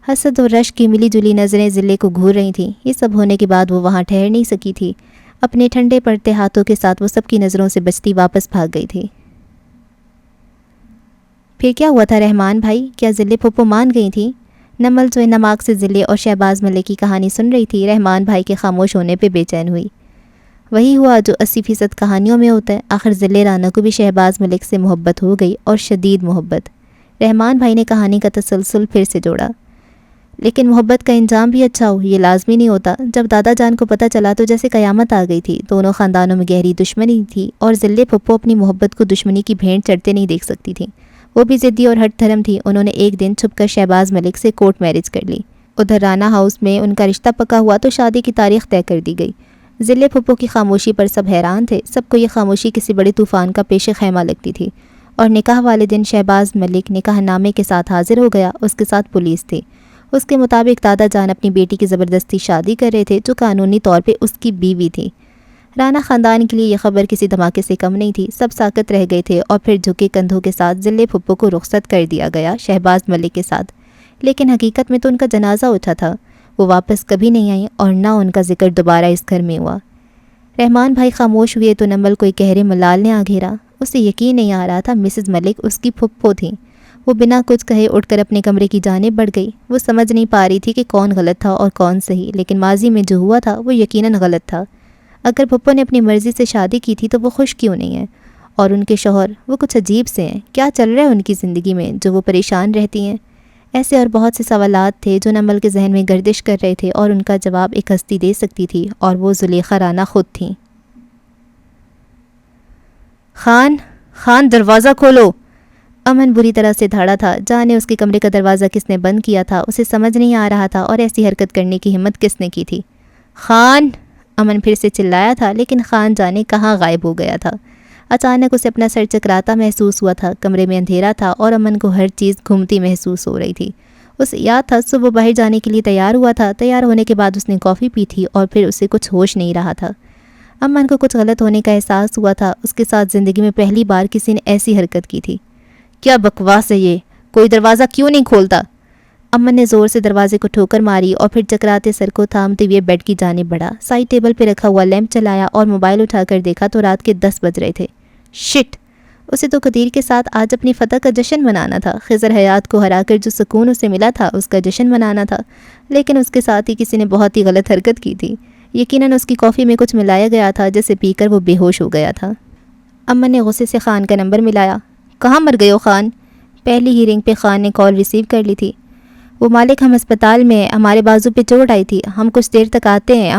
حسد اور رشک کی ملی جلی نظریں ضلع کو گھور رہی تھیں۔ یہ سب ہونے کے بعد وہ وہاں ٹھہر نہیں سکی تھی۔ اپنے ٹھنڈے پڑتے ہاتھوں کے ساتھ وہ سب کی نظروں سے بچتی واپس بھاگ گئی تھی۔ پھر کیا ہوا تھا رحمان بھائی؟ کیا ضلع پھپھو مان گئی تھی؟ نمل جو نماک سے ضلع اور شہباز ملک کی کہانی سن رہی تھی، رحمان بھائی کے خاموش ہونے پہ بے چین ہوئی۔ وہی ہوا جو 80% کہانیوں میں ہوتا ہے۔ آخر ضلع رانا کو بھی شہباز ملک سے محبت ہو گئی، اور شدید محبت۔ رحمان بھائی نے کہانی کا تسلسل پھر سے جوڑا۔ لیکن محبت کا انجام بھی اچھا ہو یہ لازمی نہیں ہوتا۔ جب دادا جان کو پتہ چلا تو جیسے قیامت آ گئی تھی۔ دونوں خاندانوں میں گہری دشمنی تھی، اور ضلع پھپھو اپنی محبت کو دشمنی کی بھینٹ چڑھتے نہیں دیکھ سکتی تھی۔ وہ بھی ضدی اور ہٹ دھرم تھی۔ انہوں نے ایک دن چھپ کر شہباز ملک سے کورٹ میرج کر لی۔ ادھر رانا ہاؤس میں ان کا رشتہ پکا ہوا تو شادی کی تاریخ طے کر دی گئی۔ ضلع پھپھو کی خاموشی پر سب حیران تھے۔ سب کو یہ خاموشی کسی بڑے طوفان کا پیش خیمہ لگتی تھی۔ اور نکاح والے دن شہباز ملک نکاح نامے کے ساتھ حاضر ہو گیا۔ اس کے ساتھ پولیس تھی۔ اس کے مطابق دادا جان اپنی بیٹی کی زبردستی شادی کر رہے تھے، جو قانونی طور پہ اس کی بیوی تھی۔ رانا خاندان کے لیے یہ خبر کسی دھماکے سے کم نہیں تھی۔ سب ساکت رہ گئے تھے، اور پھر جھکے کندھوں کے ساتھ ضلع پھپھو کو رخصت کر دیا گیا شہباز ملک کے ساتھ۔ لیکن حقیقت میں تو ان کا جنازہ اٹھا تھا۔ وہ واپس کبھی نہیں آئیں، اور نہ ان کا ذکر دوبارہ اس گھر میں ہوا۔ رحمان بھائی خاموش ہوئے تو نمل کو ایک گہرے ملال نے آ گھیرا۔ اسے یقین نہیں آ رہا تھا مسز ملک اس کی پھپھو تھیں۔ وہ بنا کچھ کہے اٹھ کر اپنے کمرے کی جانب بڑھ گئی۔ وہ سمجھ نہیں پا رہی تھی کہ کون غلط تھا اور کون صحیح، لیکن ماضی میں جو ہوا تھا وہ یقیناً غلط تھا۔ اگر پھپھو نے اپنی مرضی سے شادی کی تھی تو وہ خوش کیوں نہیں ہیں؟ اور ان کے شوہر، وہ کچھ عجیب سے ہیں۔ کیا چل رہا ہے ان کی زندگی میں جو وہ پریشان رہتی ہیں؟ ایسے اور بہت سے سوالات تھے جو نمل کے ذہن میں گردش کر رہے تھے، اور ان کا جواب ایک ہستی دے سکتی تھی، اور وہ زلیخا رانا خود تھیں۔ خان دروازہ کھولو! امن بری طرح سے دھاڑا تھا۔ جانے اس کے کمرے کا دروازہ کس نے بند کیا تھا، اسے سمجھ نہیں آ رہا تھا، اور ایسی حرکت کرنے کی ہمت کس نے کی تھی۔ خان! امن پھر سے چلایا تھا، لیکن خان جانے کہاں غائب ہو گیا تھا۔ اچانک اسے اپنا سر چکراتا محسوس ہوا تھا۔ کمرے میں اندھیرا تھا، اور امن کو ہر چیز گھومتی محسوس ہو رہی تھی۔ اسے یاد تھا صبح باہر جانے کے لیے تیار ہوا تھا۔ تیار ہونے کے بعد اس نے کافی پی تھی، اور پھر اسے کچھ ہوش نہیں رہا تھا۔ امن کو کچھ غلط ہونے کا احساس ہوا تھا۔ اس کے ساتھ زندگی میں پہلی بار کسی نے ایسی حرکت کی تھی۔ کیا بکواس ہے یہ؟ کوئی دروازہ کیوں نہیں کھولتا؟ امن نے زور سے دروازے کو ٹھوکر ماری، اور پھر چکراتے سر کو تھامتے ہوئے بیڈ کی جانب بڑھا۔ سائڈ ٹیبل پہ رکھا ہوا لیمپ چلایا، اور موبائل اٹھا کر دیکھا تو رات کے 10 بج رہے تھے۔ شٹ! اسے تو قدیر کے ساتھ آج اپنی فتح کا جشن منانا تھا۔ خضر حیات کو ہرا کر جو سکون اسے ملا تھا، اس کا جشن منانا تھا۔ لیکن اس کے ساتھ ہی کسی نے بہت ہی غلط حرکت کی تھی۔ یقیناً اس کی کافی میں کچھ ملایا گیا تھا، جسے پی کر وہ بے ہوش ہو گیا تھا۔ امن نے غصے سے خان کا نمبر ملایا۔ کہاں مر گئے ہو خان؟ پہلی ہی رنگ پہ خان نے کال ریسیو کر لی تھی۔ وہ مالک ہم ہسپتال میں ہیں، ہمارے بازو پہ چوٹ آئی تھی، ہم کچھ دیر تک آتے ہیں۔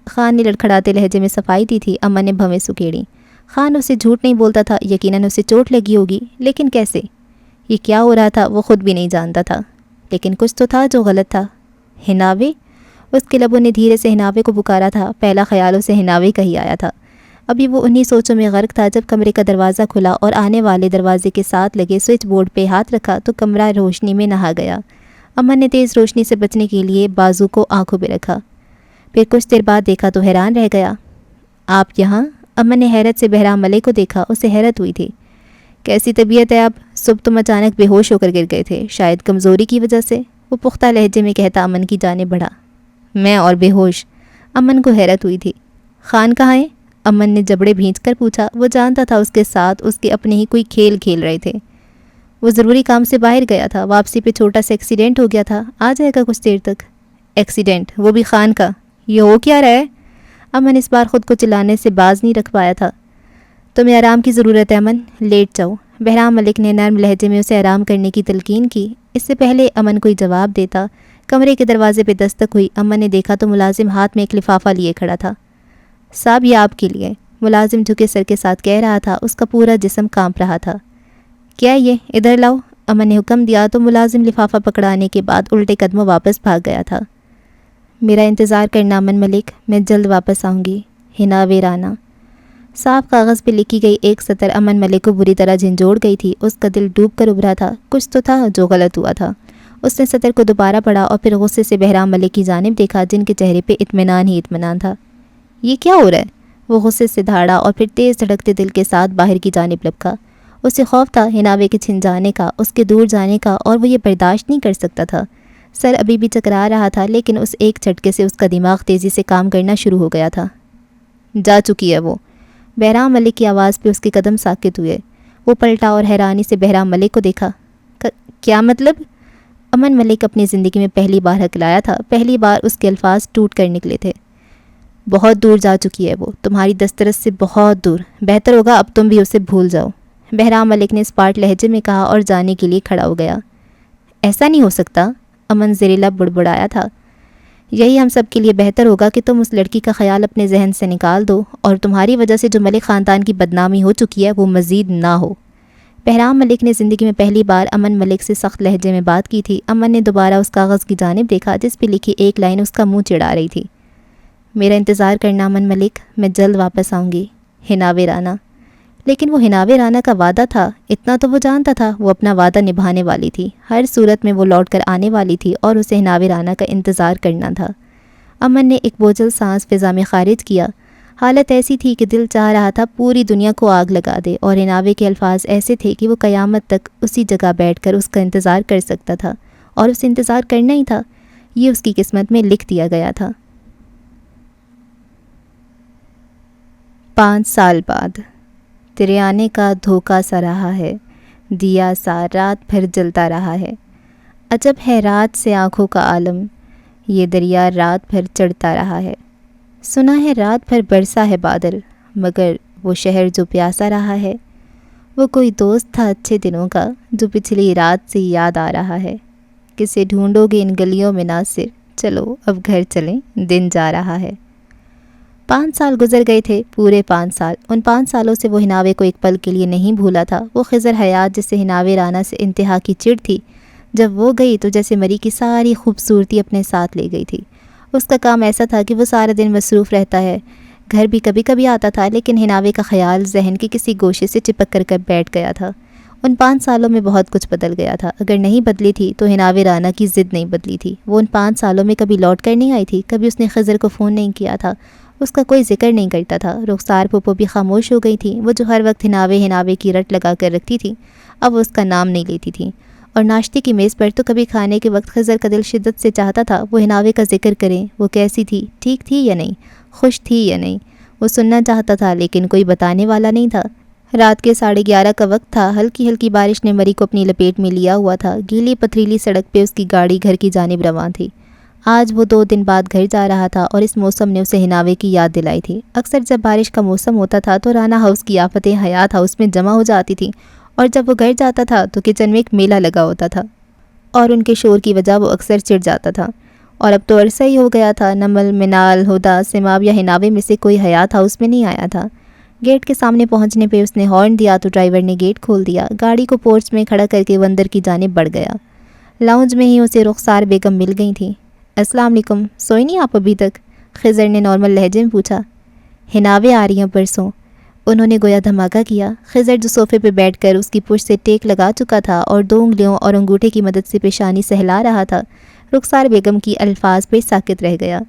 خان نے لڑکھڑاتے لہجے میں صفائی دی تھی۔ امن نے بھویں سکیڑی۔ خان اسے جھوٹ نہیں بولتا تھا، یقیناً اسے چوٹ لگی ہوگی، لیکن کیسے؟ یہ کیا ہو رہا تھا وہ خود بھی نہیں جانتا تھا، لیکن کچھ تو تھا جو غلط تھا۔ ہناوے؟ اس کے لبوں نے دھیرے سے ہناوے کو پکارا تھا۔ پہلا خیال اسے ہناوے کا ہی آیا تھا۔ ابھی وہ انہی سوچوں میں غرق تھا جب کمرے کا دروازہ کھلا، اور آنے والے دروازے کے ساتھ لگے سوئچ بورڈ پہ ہاتھ رکھا تو کمرہ روشنی میں نہا گیا۔ امن نے تیز روشنی سے بچنے کے لیے بازو کو آنکھوں پہ رکھا۔ پھر کچھ دیر بعد دیکھا تو حیران رہ گیا۔ آپ یہاں؟ امن نے حیرت سے بہرام ملک کو دیکھا۔ اسے حیرت ہوئی تھی۔ کیسی طبیعت ہے اب؟ صبح تم اچانک بے ہوش ہو کر گر گئے تھے، شاید کمزوری کی وجہ سے، وہ پختہ لہجے میں کہتا امن کی جانب بڑھا۔ میں اور بے ہوش؟ امن کو حیرت ہوئی تھی۔ خان کہاں ہے؟ امن نے جبڑے بھینچ کر پوچھا۔ وہ جانتا تھا اس کے ساتھ اس کے اپنے ہی کوئی کھیل کھیل رہے تھے۔ وہ ضروری کام سے باہر گیا تھا، واپسی پہ چھوٹا سا ایکسیڈنٹ ہو گیا تھا، آ جائے گا کچھ دیر تک۔ ایکسیڈنٹ؟ وہ بھی خان کا؟ یہ ہو کیا رہا ہے؟ امن اس بار خود کو چلانے سے باز نہیں رکھ پایا تھا۔ تمہیں آرام کی ضرورت ہے امن، لیٹ جاؤ۔ بہرام ملک نے نرم لہجے میں اسے آرام کرنے کی تلقین کی۔ اس سے پہلے امن کوئی جواب دیتا، کمرے کے دروازے پہ دستک ہوئی۔ امن نے دیکھا تو ملازم ہاتھ میں ایک لفافہ لیے کھڑا تھا۔ صاحب یہ آپ کے لیے، ملازم جھکے سر کے ساتھ کہہ رہا تھا، اس کا پورا جسم کانپ رہا تھا۔ کیا یہ؟ ادھر لاؤ، امن نے حکم دیا تو ملازم لفافہ پکڑانے کے بعد الٹے قدموں واپس بھاگ گیا تھا۔ میرا انتظار کرنا امن ملک، میں جلد واپس آؤں گی، ہنا ویرانہ۔ صاف کاغذ پہ لکھی گئی ایک سطر امن ملک کو بری طرح جھنجھوڑ گئی تھی۔ اس کا دل ڈوب کر ابھرا تھا، کچھ تو تھا جو غلط ہوا تھا۔ اس نے سطر کو دوبارہ پڑھا اور پھر غصے سے بہرام ملک کی جانب دیکھا، جن کے چہرے پہ اطمینان ہی اطمینان تھا۔ یہ کیا ہو رہا ہے؟ وہ غصے سے دھاڑا اور پھر تیز دھڑکتے دل کے ساتھ باہر کی جانب لپکا۔ اسے خوف تھا ہناوے کے چھن جانے کا، اس کے دور جانے کا، اور وہ یہ برداشت نہیں کر سکتا تھا۔ سر ابھی بھی چکرا رہا تھا، لیکن اس ایک جھٹکے سے اس کا دماغ تیزی سے کام کرنا شروع ہو گیا تھا۔ جا چکی ہے وہ۔ بہرام ملک کی آواز پہ اس کے قدم ساکت ہوئے۔ وہ پلٹا اور حیرانی سے بہرام ملک کو دیکھا۔ کیا مطلب؟ امن ملک اپنی زندگی میں پہلی بار ہکلایا تھا، پہلی بار اس کے الفاظ ٹوٹ کر نکلے تھے۔ بہت دور جا چکی ہے وہ، تمہاری دسترس سے بہت دور، بہتر ہوگا اب تم بھی اسے بھول جاؤ، بہرام ملک نے اسپاٹ لہجے میں کہا اور جانے کے لیے کھڑا ہو گیا۔ ایسا نہیں ہو سکتا، امن زیر لب بڑبڑایا تھا۔ یہی ہم سب کے لیے بہتر ہوگا کہ تم اس لڑکی کا خیال اپنے ذہن سے نکال دو، اور تمہاری وجہ سے جو ملک خاندان کی بدنامی ہو چکی ہے وہ مزید نہ ہو۔ بہرام ملک نے زندگی میں پہلی بار امن ملک سے سخت لہجے میں بات کی تھی۔ امن نے دوبارہ اس کاغذ کی جانب دیکھا جس پہ لکھی ایک لائن اس کا منہ چڑھا رہی تھی۔ میرا انتظار کرنا امن ملک، میں جلد واپس آؤں گی، ہناوے رانا۔ لیکن وہ ہناوے رانا کا وعدہ تھا، اتنا تو وہ جانتا تھا، وہ اپنا وعدہ نبھانے والی تھی، ہر صورت میں وہ لوٹ کر آنے والی تھی اور اسے ہناوے رانا کا انتظار کرنا تھا۔ امن نے ایک بوجھل سانس فضا میں خارج کیا۔ حالت ایسی تھی کہ دل چاہ رہا تھا پوری دنیا کو آگ لگا دے، اور ہناوے کے الفاظ ایسے تھے کہ وہ قیامت تک اسی جگہ بیٹھ کر اس کا انتظار کر سکتا تھا، اور اسے انتظار کرنا ہی تھا، یہ اس کی قسمت میں لکھ دیا گیا تھا۔ 5 سال بعد۔ تیرے آنے کا دھوکہ سا رہا ہے، دیا سا رات بھر جلتا رہا ہے، عجب ہے رات سے آنکھوں کا عالم، یہ دریا رات بھر چڑھتا رہا ہے۔ سنا ہے رات بھر برسا ہے بادل، مگر وہ شہر جو پیاسا رہا ہے، وہ کوئی دوست تھا اچھے دنوں کا جو پچھلی رات سے یاد آ رہا ہے۔ کسے ڈھونڈو گے ان گلیوں میں ناصر، چلو اب گھر چلیں، دن جا رہا ہے۔ 5 سال گزر گئے تھے، پورے 5 سال۔ ان 5 سالوں سے وہ ہناوے کو ایک پل کے لیے نہیں بھولا تھا۔ وہ خضر حیات جس سے ہناوے رانا سے انتہا کی چڑ تھی، جب وہ گئی تو جیسے مری کی ساری خوبصورتی اپنے ساتھ لے گئی تھی۔ اس کا کام ایسا تھا کہ وہ سارا دن مصروف رہتا ہے، گھر بھی کبھی کبھی آتا تھا، لیکن ہناوے کا خیال ذہن کے کسی گوشے سے چپک کر بیٹھ گیا تھا۔ ان 5 سالوں میں بہت کچھ بدل گیا تھا، اگر نہیں بدلی تھی تو ہناوے رانا کی ضد نہیں بدلی تھی۔ وہ ان 5 سالوں میں کبھی لوٹ کر نہیں آئی تھی، کبھی اس نے خضر کو فون نہیں کیا تھا، اس کا کوئی ذکر نہیں کرتا تھا۔ رخسار پھوپھو بھی خاموش ہو گئی تھی، وہ جو ہر وقت ہناوے کی رٹ لگا کر رکھتی تھی، اب اس کا نام نہیں لیتی تھی۔ اور ناشتے کی میز پر تو کبھی کھانے کے وقت خضر کا دل شدت سے چاہتا تھا وہ ہناوے کا ذکر کریں، وہ کیسی تھی، ٹھیک تھی یا نہیں، خوش تھی یا نہیں، وہ سننا چاہتا تھا لیکن کوئی بتانے والا نہیں تھا۔ رات کے 11:30 کا وقت تھا، ہلکی ہلکی بارش نے مری کو اپنی لپیٹ میں لیا ہوا تھا۔ گیلی پتھریلی سڑک پہ اس کی گاڑی گھر کی جانب رواں تھی۔ آج وہ 2 دن بعد گھر جا رہا تھا اور اس موسم نے اسے ہناوے کی یاد دلائی تھی۔ اکثر جب بارش کا موسم ہوتا تھا تو رانا ہاؤس کی آفتیں حیات ہاؤس میں جمع ہو جاتی تھیں، اور جب وہ گھر جاتا تھا تو کچن میں ایک میلہ لگا ہوتا تھا، اور ان کے شور کی وجہ وہ اکثر چڑ جاتا تھا۔ اور اب تو عرصہ ہی ہو گیا تھا نمل، منال، ہدا، سماب یا ہناوے میں سے کوئی حیات ہاؤس میں نہیں آیا تھا۔ گیٹ کے سامنے پہنچنے پہ اس نے ہارن دیا تو ڈرائیور نے گیٹ کھول دیا۔ گاڑی کو پورچ میں کھڑا کر کے وہ اندر کی جانب بڑھ گیا۔ لاؤنج میں ہی اسے رخسار بیگم مل گئی تھیں۔ السلام علیکم، سوئی نہیں آپ ابھی تک؟ خضر نے نارمل لہجے میں پوچھا۔ ہناوے آ رہی ہیں پرسوں، انہوں نے گویا دھماکہ کیا۔ خضر جو صوفے پہ بیٹھ کر اس کی پشت سے ٹیک لگا چکا تھا اور 2 انگلیوں اور انگوٹھے کی مدد سے پیشانی سہلا رہا تھا، رخسار بیگم کی الفاظ پہ ساکت رہ گیا۔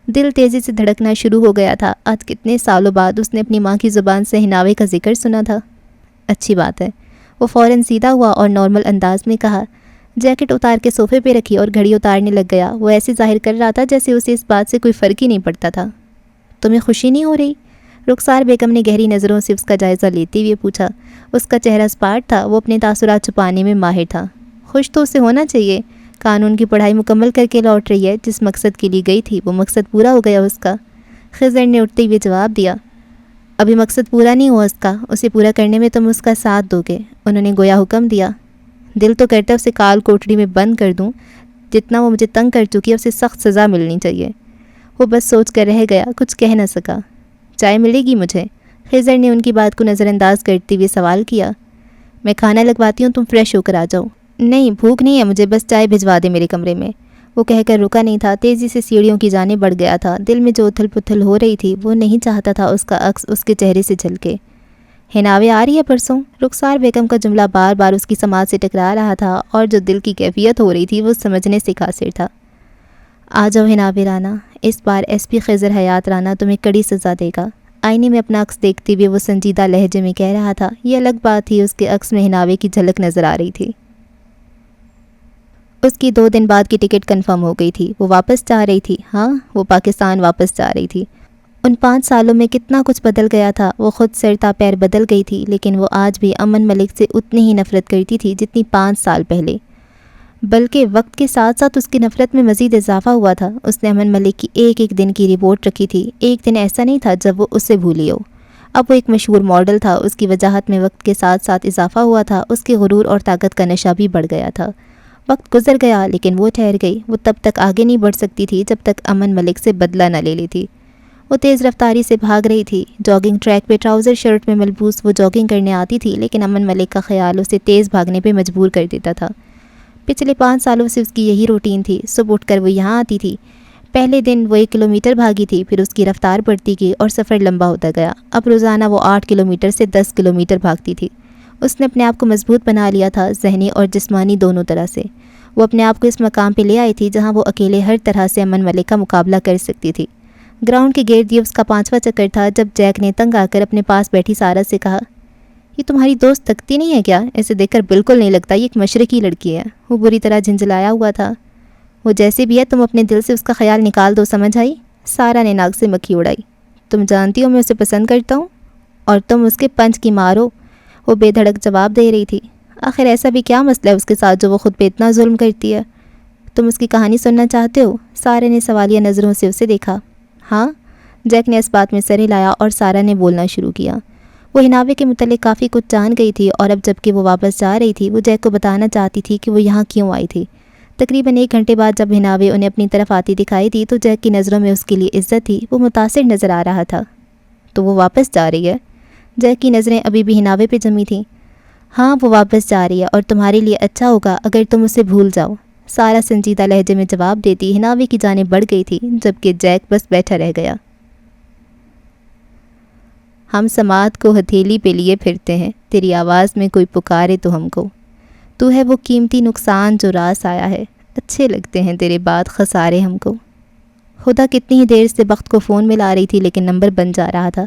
دل تیزی سے دھڑکنا شروع ہو گیا تھا۔ آج کتنے سالوں بعد اس نے اپنی ماں کی زبان سے ہناوے کا ذکر سنا تھا۔ اچھی بات ہے، وہ فوراً سیدھا ہوا اور نارمل انداز میں کہا۔ جیکٹ اتار کے صوفے پہ رکھی اور گھڑی اتارنے لگ گیا۔ وہ ایسے ظاہر کر رہا تھا جیسے اسے اس بات سے کوئی فرق ہی نہیں پڑتا تھا۔ تمہیں خوشی نہیں ہو رہی؟ رخسار بیگم نے گہری نظروں سے اس کا جائزہ لیتے ہوئے پوچھا۔ اس کا چہرہ سپاٹ تھا، وہ اپنے تاثرات چھپانے میں ماہر تھا۔ خوش تو اسے ہونا چاہیے، قانون کی پڑھائی مکمل کر کے لوٹ رہی ہے، جس مقصد کے لیے گئی تھی وہ مقصد پورا ہو گیا اس کا۔ خضر نے اٹھتے ہوئے جواب دیا، ابھی مقصد پورا نہیں ہوا اس کا، اسے پورا کرنے میں تم اس کا ساتھ دو گے۔ انہوں نے گویا حکم دیا۔ دل تو کرتا ہے اسے کال کوٹڑی میں بند کر دوں، جتنا وہ مجھے تنگ کر چکی ہے اسے سخت سزا ملنی چاہیے۔ وہ بس سوچ کر رہ گیا، کچھ کہہ نہ سکا۔ چائے ملے گی مجھے؟ خضر نے ان کی بات کو نظر انداز کرتے ہوئے سوال کیا۔ میں کھانا لگواتی ہوں، تم فریش ہو کر آ جاؤ۔ نہیں، بھوک نہیں ہے مجھے، بس چائے بھجوا دے میرے کمرے میں۔ وہ کہہ کر رکا نہیں تھا، تیزی سے سیڑھیوں کی جانب بڑھ گیا تھا۔ دل میں جو اتھل پتھل ہو رہی تھی وہ نہیں چاہتا تھا اس کا عکس اس کے چہرے سے جھلکے۔ ہناوے آ رہی ہے پرسوں؟ رخسار بیگم کا جملہ بار بار اس کی سماعت سے ٹکرا رہا تھا، اور جو دل کی کیفیت ہو رہی تھی وہ سمجھنے سے قاصر تھا۔ آ جاؤ ہناوے رانا، اس بار ایس پی خضر حیات رانا تمہیں کڑی سزا دے گا۔ آئینے میں اپنا عکس دیکھتے ہوئے وہ سنجیدہ لہجے میں کہہ رہا تھا۔ یہ الگ بات تھی، اس کے عکس میں ہناوے کی جھلک نظر آ رہی تھی۔ اس کی 2 دن بعد کی ٹکٹ کنفرم ہو گئی تھی، وہ واپس جا رہی تھی۔ ہاں، وہ پاکستان واپس جا رہی تھی۔ ان 5 سالوں میں کتنا کچھ بدل گیا تھا، وہ خود سر تا پیر بدل گئی تھی، لیکن وہ آج بھی امن ملک سے اتنی ہی نفرت کرتی تھی جتنی 5 سال پہلے، بلکہ وقت کے ساتھ ساتھ اس کی نفرت میں مزید اضافہ ہوا تھا۔ اس نے امن ملک کی ایک ایک دن کی رپورٹ رکھی تھی، ایک دن ایسا نہیں تھا جب وہ اسے بھولی ہو۔ اب وہ ایک مشہور ماڈل تھا، اس کی وجاہت میں وقت کے ساتھ ساتھ اضافہ ہوا تھا، اس کے غرور اور طاقت کا نشہ بھی بڑھ گیا تھا۔ وقت گزر گیا لیکن وہ ٹھہر گئی، وہ تب تک آگے نہیں بڑھ سکتی تھی جب تک امن ملک سے بدلہ نہ لے لیتی۔ وہ تیز رفتاری سے بھاگ رہی تھی، جاگنگ ٹریک پہ ٹراؤزر شرٹ میں ملبوس وہ جاگنگ کرنے آتی تھی، لیکن امن ملک کا خیال اسے تیز بھاگنے پہ مجبور کر دیتا تھا۔ پچھلے 5 سالوں سے اس کی یہی روٹین تھی، صبح اٹھ کر وہ یہاں آتی تھی۔ پہلے دن وہ 1 کلومیٹر بھاگی تھی، پھر اس کی رفتار بڑھتی گئی اور سفر لمبا ہوتا گیا۔ اب روزانہ وہ 8 کلومیٹر سے 10 کلومیٹر بھاگتی تھی۔ اس نے اپنے آپ کو مضبوط بنا لیا تھا، ذہنی اور جسمانی دونوں طرح سے۔ وہ اپنے آپ کو اس مقام پہ لے آئی تھی جہاں وہ اکیلے ہر طرح سے امن ملک کا مقابلہ کر سکتی تھی۔ گراؤنڈ کے گرد یہ اس کا 5واں چکر تھا جب جیک نے تنگ آ کر اپنے پاس بیٹھی سارہ سے کہا، یہ تمہاری دوست تکتی نہیں ہے کیا؟ اسے دیکھ کر بالکل نہیں لگتا یہ ایک مشرقی لڑکی ہے۔ وہ بری طرح جھنجھلایا ہوا تھا۔ وہ جیسے بھی ہے تم اپنے دل سے اس کا خیال نکال دو، سمجھ آئی؟ سارہ نے ناک سے مکھی اڑائی۔ تم جانتی ہو میں اسے پسند کرتا ہوں، اور تم اس کے پنچ کی مارو۔ وہ بے دھڑک جواب دے رہی تھی۔ آخر ایسا بھی کیا مسئلہ ہے اس کے ساتھ جو وہ خود پہ اتنا ظلم کرتی ہے؟ تم اس کی کہانی سننا چاہتے ہو؟ سارہ نے سوالیہ نظروں سے اسے دیکھا۔ ہاں، جیک نے اس بات میں سر ہلایا اور سارہ نے بولنا شروع کیا۔ وہ ہناوے کے متعلق کافی کچھ جان گئی تھی، اور اب جب کہ وہ واپس جا رہی تھی وہ جیک کو بتانا چاہتی تھی کہ وہ یہاں کیوں آئی تھی۔ تقریباً 1 گھنٹے بعد جب ہناوے انہیں اپنی طرف آتی دکھائی دی تو جیک کی نظروں میں اس کے لیے عزت تھی، وہ متاثر نظر آ رہا تھا۔ تو وہ واپس جا رہی ہے؟ جیک کی نظریں ابھی بھی ہناوے پہ جمی تھیں۔ ہاں، وہ واپس جا رہی ہے، اور تمہارے لیے اچھا ہوگا اگر تم اسے بھول جاؤ، سارہ سنجیدہ لہجے میں جواب دیتی ہناوے کی جانب بڑھ گئی تھی، جبکہ جیک بس بیٹھا رہ گیا۔ ہم سماعت کو ہتھیلی پہ لیے پھرتے ہیں، تیری آواز میں کوئی پکارے تو ہم کو، تو ہے وہ قیمتی نقصان جو راس آیا ہے، اچھے لگتے ہیں تیرے بعد خسارے ہم کو۔ خدا کتنی ہی دیر سے بخت کو فون میں لا رہی تھی لیکن نمبر بن جا رہا تھا۔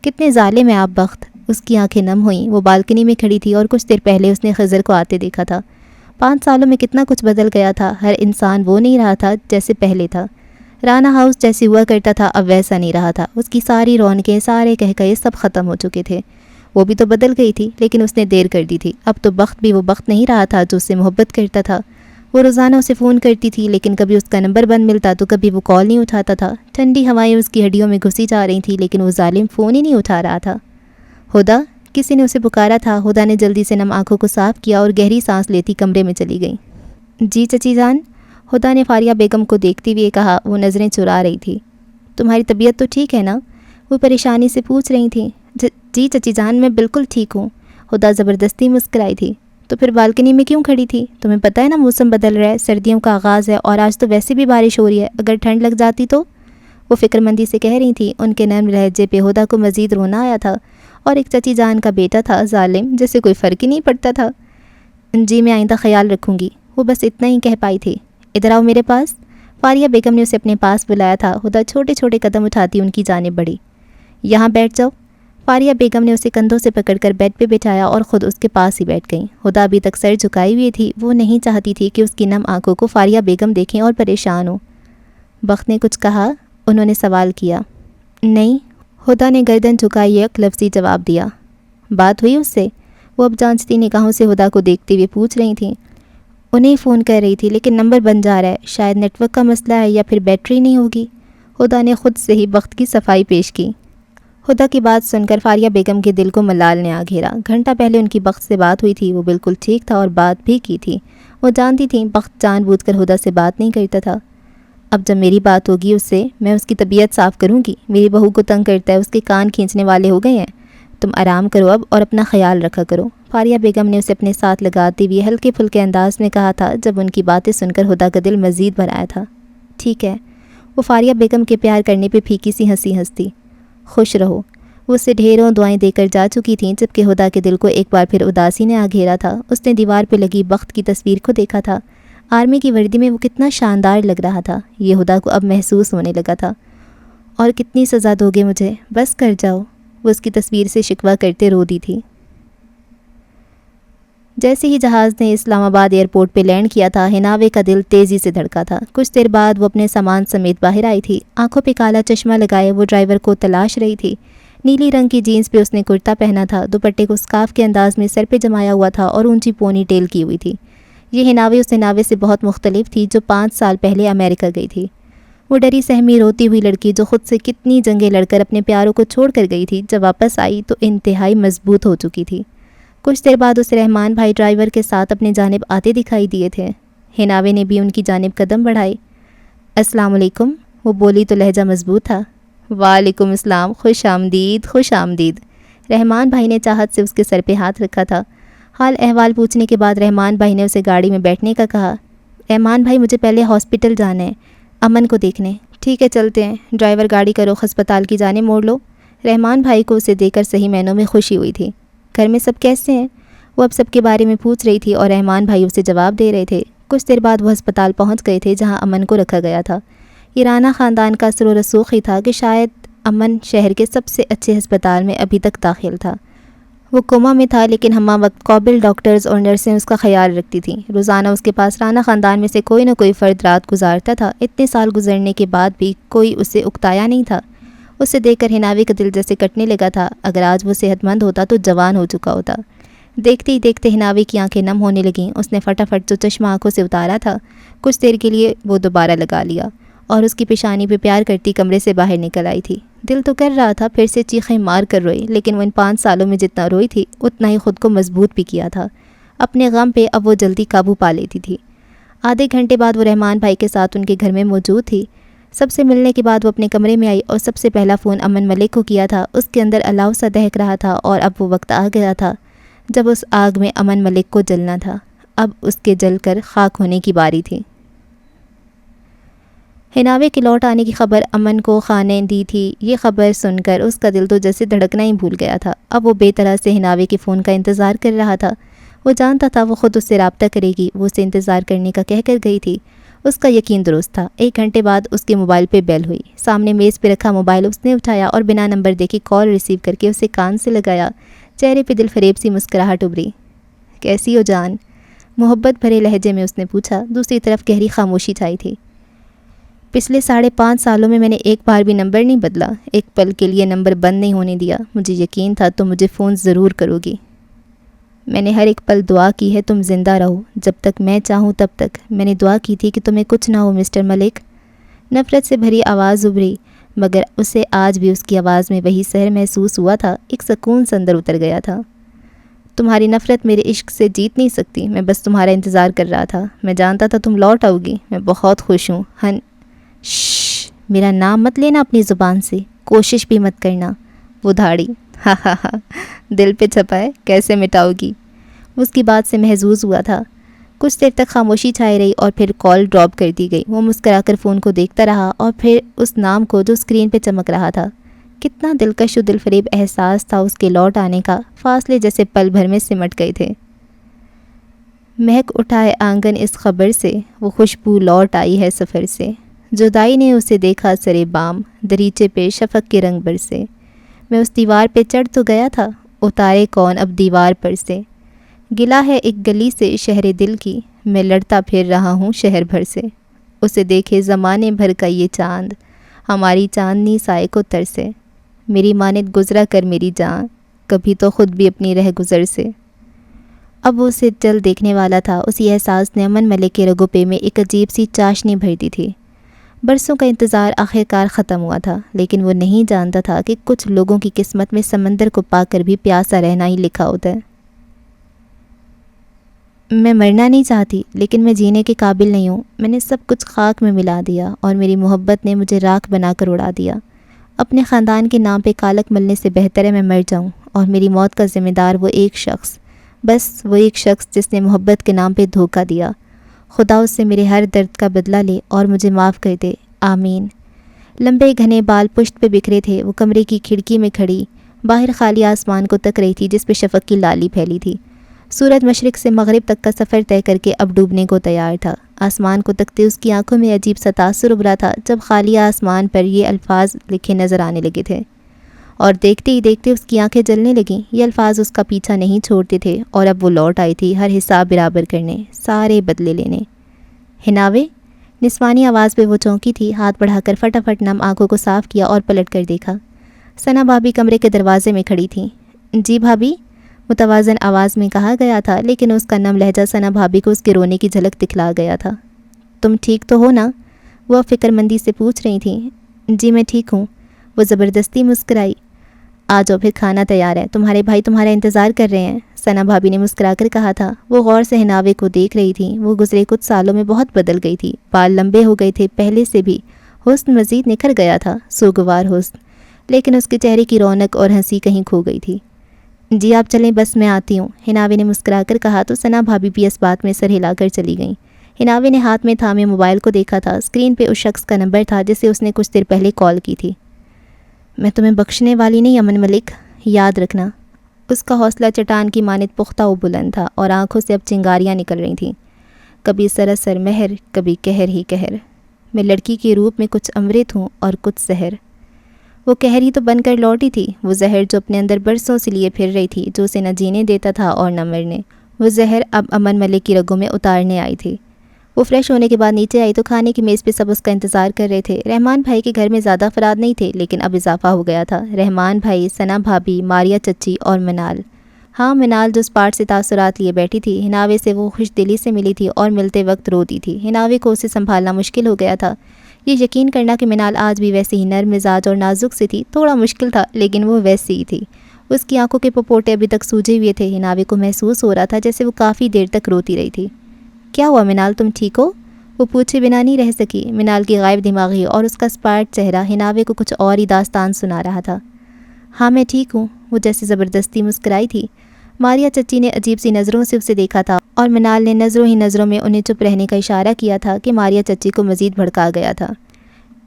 کتنے ظالم ہیں آپ بخت۔ اس کی آنکھیں نم ہوئیں، وہ بالکنی میں کھڑی تھی اور کچھ دیر پہلے اس نے خضر کو آتے دیکھا تھا۔ 5 سالوں میں کتنا کچھ بدل گیا تھا، ہر انسان وہ نہیں رہا تھا جیسے پہلے تھا۔ رانا ہاؤس جیسی ہوا کرتا تھا اب ویسا نہیں رہا تھا، اس کی ساری رونقیں، سارے کہکہے سب ختم ہو چکے تھے۔ وہ بھی تو بدل گئی تھی لیکن اس نے دیر کر دی تھی، اب تو بخت بھی وہ بخت نہیں رہا تھا جو اس سے محبت کرتا تھا۔ وہ روزانہ اسے فون کرتی تھی لیکن کبھی اس کا نمبر بند ملتا تو کبھی وہ کال نہیں اٹھاتا تھا۔ ٹھنڈی ہوائیں اس کی ہڈیوں میں گھسی جا رہی تھیں لیکن وہ ظالم فون ہی نہیں اٹھا رہا تھا۔ ہدا، کسی نے اسے پکارا تھا۔ ہدا نے جلدی سے نم آنکھوں کو صاف کیا اور گہری سانس لیتی کمرے میں چلی گئی۔ جی چچی جان، ہدا نے فاریہ بیگم کو دیکھتے ہوئے کہا، وہ نظریں چرا رہی تھی۔ تمہاری طبیعت تو ٹھیک ہے نا؟ وہ پریشانی سے پوچھ رہی تھیں۔ جی چچی جان، میں بالکل ٹھیک ہوں۔ ہدا زبردستی مسکرائی تھی۔ تو پھر بالکنی میں کیوں کھڑی تھی؟ تمہیں پتہ ہے نا موسم بدل رہا ہے، سردیوں کا آغاز ہے، اور آج تو ویسے بھی بارش ہو رہی ہے، اگر ٹھنڈ لگ جاتی تو؟ وہ فکر مندی سے کہہ رہی تھی۔ ان کے نرم لہجے پہ ہدا کو مزید رونا آیا تھا، اور ایک چچی جان کا بیٹا تھا ظالم، جسے کوئی فرق ہی نہیں پڑتا تھا۔ جی میں آئندہ خیال رکھوں گی، وہ بس اتنا ہی کہہ پائی تھی۔ ادھر آؤ میرے پاس۔ فاریہ بیگم نے اسے اپنے پاس بلایا تھا۔ ہدا چھوٹے چھوٹے قدم اٹھاتی ان کی جانب بڑھی۔ یہاں بیٹھ جاؤ۔ فاریہ بیگم نے اسے کندھوں سے پکڑ کر بیڈ پہ بٹھایا اور خود اس کے پاس ہی بیٹھ گئیں۔ ہدا ابھی تک سر جھکائی ہوئی تھی، وہ نہیں چاہتی تھی کہ اس کی نم آنکھوں کو فاریہ بیگم دیکھیں اور پریشان ہوں۔ بخت نے کچھ کہا؟ انہوں نے سوال کیا۔ نہیں، ہدا نے گردن جھکائی ایک لفظی جواب دیا۔ بات ہوئی اس سے؟ وہ اب جانچتی نگاہوں سے ہدا کو دیکھتے ہوئے پوچھ رہی تھیں۔ انہیں فون کر رہی تھی لیکن نمبر بن جا رہا ہے، شاید نیٹ ورک کا مسئلہ ہے یا پھر بیٹری نہیں ہوگی۔ ہدا نے خود سے ہی وقت کی صفائی پیش کی۔ ہدا کی بات سن کر فاریہ بیگم کے دل کو ملال نے آ گھیرا۔ گھنٹہ پہلے ان کی بخت سے بات ہوئی تھی، وہ بالکل ٹھیک تھا اور بات بھی کی تھی۔ وہ جانتی تھیں بخت جان بوجھ کر ہدا سے بات نہیں کرتا تھا۔ اب جب میری بات ہوگی اس سے، میں اس کی طبیعت صاف کروں گی۔ میری بہو کو تنگ کرتا ہے، اس کے کان کھینچنے والے ہو گئے ہیں۔ تم آرام کرو اب اور اپنا خیال رکھا کرو۔ فاریہ بیگم نے اسے اپنے ساتھ لگاتے ہوئے ہلکے پھلکے انداز میں کہا تھا، جب ان کی باتیں سن کر ہدا کا دل مزید بھر آیا تھا۔ ٹھیک ہے۔ وہ فاریہ بیگم کے پیار کرنے پہ پھیکی سی ہنسی ہنستی۔ خوش رہو۔ وہ اسے ڈھیروں دعائیں دے کر جا چکی تھیں، جبکہ ہدا کے دل کو ایک بار پھر اداسی نے آ گھیرا تھا۔ اس نے دیوار پہ لگی بخت کی تصویر کو دیکھا تھا۔ آرمی کی وردی میں وہ کتنا شاندار لگ رہا تھا، یہ ہدا کو اب محسوس ہونے لگا تھا۔ اور کتنی سزا دو گے مجھے، بس کر جاؤ۔ وہ اس کی تصویر سے شکوہ کرتے رو دی تھی۔ جیسے ہی جہاز نے اسلام آباد ایئرپورٹ پہ لینڈ کیا تھا، ہناوے کا دل تیزی سے دھڑکا تھا۔ کچھ دیر بعد وہ اپنے سامان سمیت باہر آئی تھی۔ آنکھوں پہ کالا چشمہ لگائے وہ ڈرائیور کو تلاش رہی تھی۔ نیلی رنگ کی جینس پہ اس نے کرتا پہنا تھا، دوپٹے کو اسکارف کے انداز میں سر پہ جمایا ہوا تھا اور اونچی پونی ٹیل کی ہوئی تھی۔ یہ ہناوے اس ہناوے سے بہت مختلف تھی جو 5 سال پہلے امریکہ گئی تھی۔ وہ ڈری سہمی روتی ہوئی لڑکی جو خود سے کتنی جنگیں لڑ کر اپنے پیاروں کو چھوڑ کر گئی تھی، جب واپس آئی تو انتہائی مضبوط ہو چکی تھی۔ کچھ دیر بعد اسے رحمان بھائی ڈرائیور کے ساتھ اپنی جانب آتے دکھائی دیے تھے۔ ہناوے نے بھی ان کی جانب قدم بڑھائے۔ السلام علیکم، وہ بولی تو لہجہ مضبوط تھا۔ وعلیکم السلام، خوش آمدید خوش آمدید۔ رحمان بھائی نے چاہت سے اس کے سر پہ ہاتھ رکھا تھا۔ حال احوال پوچھنے کے بعد رحمان بھائی نے اسے گاڑی میں بیٹھنے کا کہا۔ رحمان بھائی مجھے پہلے ہاسپٹل جانا ہے، امن کو دیکھنے۔ ٹھیک ہے چلتے ہیں، ڈرائیور گاڑی کا رخ ہسپتال کی جانب موڑ لو۔ رحمان بھائی کو اسے دیکھ کر صحیح معنوں میں خوشی ہوئی تھی۔ گھر میں سب کیسے ہیں؟ وہ اب سب کے بارے میں پوچھ رہی تھی اور رحمان بھائی اسے جواب دے رہے تھے۔ کچھ دیر بعد وہ ہسپتال پہنچ گئے تھے جہاں امن کو رکھا گیا تھا۔ یہ رانا خاندان کا اثر و رسوخ ہی تھا کہ شاید امن شہر کے سب سے اچھے ہسپتال میں ابھی تک داخل تھا۔ وہ کوما میں تھا لیکن ہمہ وقت قابل ڈاکٹرز اور نرسیں اس کا خیال رکھتی تھیں۔ روزانہ اس کے پاس رانا خاندان میں سے کوئی نہ کوئی فرد رات گزارتا تھا۔ اتنے سال گزرنے کے بعد بھی کوئی اسے اکتایا نہیں تھا۔ اسے دیکھ کر ہناوے کا دل جیسے کٹنے لگا تھا۔ اگر آج وہ صحت مند ہوتا تو جوان ہو چکا ہوتا۔ دیکھتے ہی دیکھتے ہناوے کی آنکھیں نم ہونے لگیں۔ اس نے فٹافٹ جو چشمہ آنکھوں سے اتارا تھا، کچھ دیر کے لیے وہ دوبارہ لگا لیا اور اس کی پیشانی پہ پیار کرتی کمرے سے باہر نکل آئی تھی۔ دل تو کر رہا تھا پھر سے چیخیں مار کر روئی، لیکن وہ ان 5 سالوں میں جتنا روئی تھی اتنا ہی خود کو مضبوط بھی کیا تھا۔ اپنے غم پہ اب وہ جلدی قابو پا لیتی تھی۔ آدھے گھنٹے بعد وہ رحمان بھائی کے ساتھ ان کے گھر میں موجود تھی۔ سب سے ملنے کے بعد وہ اپنے کمرے میں آئی اور سب سے پہلا فون امن ملک کو کیا تھا۔ اس کے اندر الاؤ سا دہک رہا تھا اور اب وہ وقت آ گیا تھا جب اس آگ میں امن ملک کو جلنا تھا۔ اب اس کے جل کر خاک ہونے کی باری تھی۔ ہناوے کے لوٹ آنے کی خبر امن کو خان نے دی تھی۔ یہ خبر سن کر اس کا دل تو جیسے دھڑکنا ہی بھول گیا تھا۔ اب وہ بے طرح سے ہناوے کے فون کا انتظار کر رہا تھا۔ وہ جانتا تھا وہ خود اس سے رابطہ کرے گی۔ وہ اسے انتظار کرنے کا کہہ کر گئی تھی۔ اس کا یقین درست تھا۔ 1 گھنٹے بعد اس کے موبائل پہ بیل ہوئی۔ سامنے میز پہ رکھا موبائل اس نے اٹھایا اور بنا نمبر دیکھے کال ریسیو کر کے اسے کان سے لگایا۔ چہرے پہ دل فریب سی مسکراہٹ ابھری۔ کیسی ہو جان؟ محبت بھرے لہجے میں اس نے پوچھا۔ دوسری طرف گہری خاموشی چھائی تھی۔ پچھلے 5.5 سالوں میں نے ایک بار بھی نمبر نہیں بدلا، ایک پل کے لیے نمبر بند نہیں ہونے دیا۔ مجھے یقین تھا تم مجھے فون ضرور کرو گی۔ میں نے ہر ایک پل دعا کی ہے تم زندہ رہو، جب تک میں چاہوں تب تک۔ میں نے دعا کی تھی کہ تمہیں کچھ نہ ہو مسٹر ملک۔ نفرت سے بھری آواز ابھری، مگر اسے آج بھی اس کی آواز میں وہی سحر محسوس ہوا تھا۔ ایک سکون اندر اتر گیا تھا۔ تمہاری نفرت میرے عشق سے جیت نہیں سکتی۔ میں بس تمہارا انتظار کر رہا تھا۔ میں جانتا تھا تم لوٹ آؤ گی۔ میں بہت خوش ہوں۔ میرا نام مت لینا اپنی زبان سے، کوشش بھی مت کرنا۔ وہ دھاڑی ہاں ہاں ہاں دل پہ چھپا ہے، کیسے مٹاؤ گی؟ اس کی بات سے محظوظ ہوا تھا۔ کچھ دیر تک خاموشی چھائی رہی اور پھر کال ڈراپ کر دی گئی۔ وہ مسکرا کر فون کو دیکھتا رہا اور پھر اس نام کو جو اسکرین پہ چمک رہا تھا۔ کتنا دلکش و دل فریب احساس تھا اس کے لوٹ آنے کا۔ فاصلے جیسے پل بھر میں سمٹ گئے تھے۔ مہک اٹھائے آنگن اس خبر سے، وہ خوشبو لوٹ آئی ہے سفر سے۔ جدائی نے اسے دیکھا سرے بام، دریچے پہ شفق کے رنگ برسے۔ میں اس دیوار پہ چڑھ تو گیا تھا، اتارے کون اب دیوار پر سے۔ گلا ہے ایک گلی سے شہر دل کی، میں لڑتا پھر رہا ہوں شہر بھر سے۔ اسے دیکھے زمانے بھر کا یہ چاند، ہماری چاندنی سائے کو ترسے۔ میری مانند گزرا کر میری جان، کبھی تو خود بھی اپنی رہ گزر سے۔ اب وہ اسے جلد دیکھنے والا تھا۔ اسی احساس نے امن ملک کے رگوں پہ میں ایک عجیب سی چاشنی بھر دی تھی۔ برسوں کا انتظار آخرکار ختم ہوا تھا، لیکن وہ نہیں جانتا تھا کہ کچھ لوگوں کی قسمت میں سمندر کو پا کر بھی پیاسا رہنا ہی لکھا ہوتا ہے۔ میں مرنا نہیں چاہتی، لیکن میں جینے کے قابل نہیں ہوں۔ میں نے سب کچھ خاک میں ملا دیا اور میری محبت نے مجھے راکھ بنا کر اڑا دیا۔ اپنے خاندان کے نام پہ کالک ملنے سے بہتر ہے میں مر جاؤں، اور میری موت کا ذمہ دار وہ ایک شخص، بس وہ ایک شخص جس نے محبت کے نام پہ دھوکہ دیا۔ خدا اس سے میرے ہر درد کا بدلہ لے اور مجھے معاف کر دے، آمین۔ لمبے گھنے بال پشت پہ بکھرے تھے۔ وہ کمرے کی کھڑکی میں کھڑی باہر خالی آسمان کو تک رہی تھی جس پہ شفق کی لالی پھیلی تھی۔ سورج مشرق سے مغرب تک کا سفر طے کر کے اب ڈوبنے کو تیار تھا۔ آسمان کو تکتے اس کی آنکھوں میں عجیب سا تاثر ابھرا تھا جب خالی آسمان پر یہ الفاظ لکھے نظر آنے لگے تھے، اور دیکھتے ہی دیکھتے اس کی آنکھیں جلنے لگیں۔ یہ الفاظ اس کا پیچھا نہیں چھوڑتے تھے، اور اب وہ لوٹ آئی تھی ہر حساب برابر کرنے، سارے بدلے لینے۔ ہناوے؟ نسوانی آواز پہ وہ چونکی تھی۔ ہاتھ بڑھا کر فٹافٹ نم آنکھوں کو صاف کیا اور پلٹ کر دیکھا۔ ثنا بھابی کمرے کے دروازے میں کھڑی تھیں۔ جی بھابی، متوازن آواز میں کہا گیا تھا، لیکن اس کا نم لہجہ ثنا بھابی کو اس کے رونے کی جھلک دکھلا گیا تھا۔ تم ٹھیک تو ہو نا؟ وہ فکر مندی سے پوچھ رہی تھیں۔ جی میں ٹھیک ہوں، وہ زبردستی مسکرائی۔ آ جاؤ پھر، کھانا تیار ہے، تمہارے بھائی تمہارا انتظار کر رہے ہیں، ثنا بھابی نے مسکرا کر کہا تھا۔ وہ غور سے ہناوے کو دیکھ رہی تھی۔ وہ گزرے کچھ سالوں میں بہت بدل گئی تھی۔ بال لمبے ہو گئے تھے پہلے سے بھی، حسن مزید نکھر گیا تھا، سوگوار حسن، لیکن اس کے چہرے کی رونق اور ہنسی کہیں کھو گئی تھی۔ جی آپ چلیں، بس میں آتی ہوں، ہناوے نے مسکرا کر کہا تو ثنا بھابی بھی اس بات میں سر ہلا کر چلی گئیں۔ ہناوے نے ہاتھ میں تھامے موبائل کو دیکھا تھا۔ اسکرین پہ اس شخص کا نمبر تھا جسے اس نے کچھ دیر پہلے کال کی تھی۔ میں تمہیں بخشنے والی نہیں امن ملک، یاد رکھنا۔ اس کا حوصلہ چٹان کی مانند پختہ و بلند تھا، اور آنکھوں سے اب چنگاریاں نکل رہی تھیں، کبھی سراسر مہر، کبھی قہر ہی قہر۔ میں لڑکی کے روپ میں کچھ امرت ہوں اور کچھ زہر۔ وہ قہر ہی تو بن کر لوٹی تھی، وہ زہر جو اپنے اندر برسوں سے لیے پھر رہی تھی، جو اسے نہ جینے دیتا تھا اور نہ مرنے۔ وہ زہر اب امن ملک کی رگوں میں اتارنے آئی تھی۔ وہ فریش ہونے کے بعد نیچے آئی تو کھانے کی میز پہ سب اس کا انتظار کر رہے تھے۔ رحمان بھائی کے گھر میں زیادہ افراد نہیں تھے، لیکن اب اضافہ ہو گیا تھا۔ رحمان بھائی، ثنا بھابی، ماریا چچی اور منال۔ ہاں، منال جو اس پارٹ سے تاثرات لیے بیٹھی تھی، ہناوے سے وہ خوش دلی سے ملی تھی اور ملتے وقت روتی تھی۔ ہناوے کو اسے سنبھالنا مشکل ہو گیا تھا۔ یہ یقین کرنا کہ منال آج بھی ویسے ہی نرم مزاج اور نازک سی تھی تھوڑا مشکل تھا، لیکن وہ ویسی ہی تھی۔ اس کی آنکھوں کے پپوٹے ابھی تک سوجے ہوئے تھے۔ ہناوے کو محسوس ہو رہا تھا جیسے وہ کافی دیر تک روتی رہی تھی۔ کیا ہوا منال، تم ٹھیک ہو؟ وہ پوچھے بنا نہیں رہ سکی۔ منال کی غائب دماغی اور اس کا اسپارٹ چہرہ ہناوے کو کچھ اور ہی داستان سنا رہا تھا۔ ہاں میں ٹھیک ہوں، وہ جیسے زبردستی مسکرائی تھی۔ ماریا چچی نے عجیب سی نظروں سے اسے دیکھا تھا، اور منال نے نظروں ہی نظروں میں انہیں چپ رہنے کا اشارہ کیا تھا کہ ماریا چچی کو مزید بھڑکا گیا تھا۔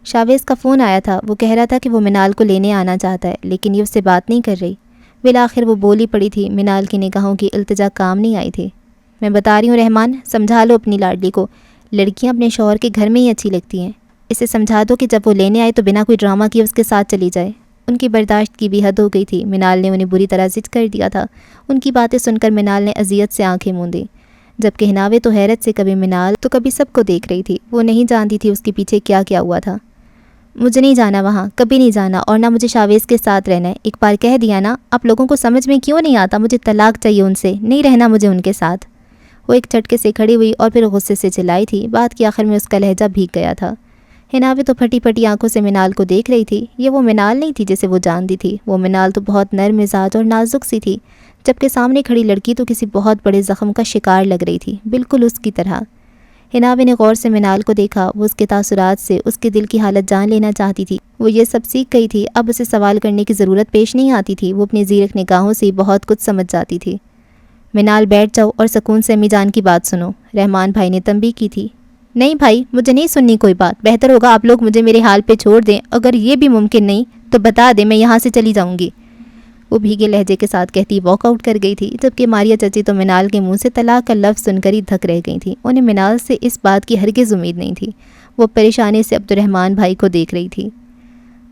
شاویز کا فون آیا تھا، وہ کہہ رہا تھا کہ وہ منال کو لینے آنا چاہتا ہے، لیکن یہ اس سے بات نہیں کر رہی۔ بالآخر وہ بولی پڑی تھی۔ منال کی نگاہوں کی التجا کام نہیں آئی تھی۔ میں بتا رہی ہوں رحمان، سمجھا لو اپنی لاڈلی کو، لڑکیاں اپنے شوہر کے گھر میں ہی اچھی لگتی ہیں۔ اسے سمجھا دو کہ جب وہ لینے آئے تو بنا کوئی ڈرامہ کیے اس کے ساتھ چلی جائے۔ ان کی برداشت کی بھی حد ہو گئی تھی۔ منال نے انہیں بری طرح زد کر دیا تھا۔ ان کی باتیں سن کر منال نے اذیت سے آنکھیں موندیں، جبکہ ہناوے تو حیرت سے کبھی منال تو کبھی سب کو دیکھ رہی تھی۔ وہ نہیں جانتی تھی اس کے پیچھے کیا کیا ہوا تھا۔ مجھے نہیں جانا وہاں، کبھی نہیں جانا، اور نہ مجھے شاویز کے ساتھ رہنا ہے۔ ایک بار کہہ دیا نا، آپ لوگوں کو سمجھ میں کیوں نہیں آتا؟ مجھے طلاق چاہیے ان سے، نہیں رہنا مجھے ان کے ساتھ۔ وہ ایک جھٹکے سے کھڑی ہوئی اور پھر غصے سے چلائی تھی۔ بات کے آخر میں اس کا لہجہ بھیگ گیا تھا۔ ہناوے تو پھٹی پھٹی آنکھوں سے منال کو دیکھ رہی تھی۔ یہ وہ منال نہیں تھی جسے وہ جانتی تھی۔ وہ منال تو بہت نرم مزاج اور نازک سی تھی، جبکہ سامنے کھڑی لڑکی تو کسی بہت بڑے زخم کا شکار لگ رہی تھی، بالکل اس کی طرح۔ ہناوے نے غور سے منال کو دیکھا۔ وہ اس کے تاثرات سے اس کے دل کی حالت جان لینا چاہتی تھی۔ وہ یہ سب سیکھ گئی تھی، اب اسے سوال کرنے کی ضرورت پیش نہیں آتی تھی۔ وہ اپنی زیرک نگاہوں سے بہت کچھ سمجھ جاتی تھی۔ منال بیٹھ جاؤ اور سکون سے امی جان کی بات سنو، رحمان بھائی نے تنبیہ کی تھی۔ نہیں بھائی، مجھے نہیں سننی کوئی بات، بہتر ہوگا آپ لوگ مجھے میرے حال پہ چھوڑ دیں، اگر یہ بھی ممکن نہیں تو بتا دیں، میں یہاں سے چلی جاؤں گی، وہ بھیگے لہجے کے ساتھ کہتی واک آؤٹ کر گئی تھی، جبکہ ماریا چچی تو منال کے منہ سے طلاق کا لفظ سن کر ہی دھک رہ گئی تھی۔ انہیں منال سے اس بات کی ہرگز امید نہیں تھی۔ وہ پریشانی سے عبدالرحمان بھائی کو دیکھ رہی تھی۔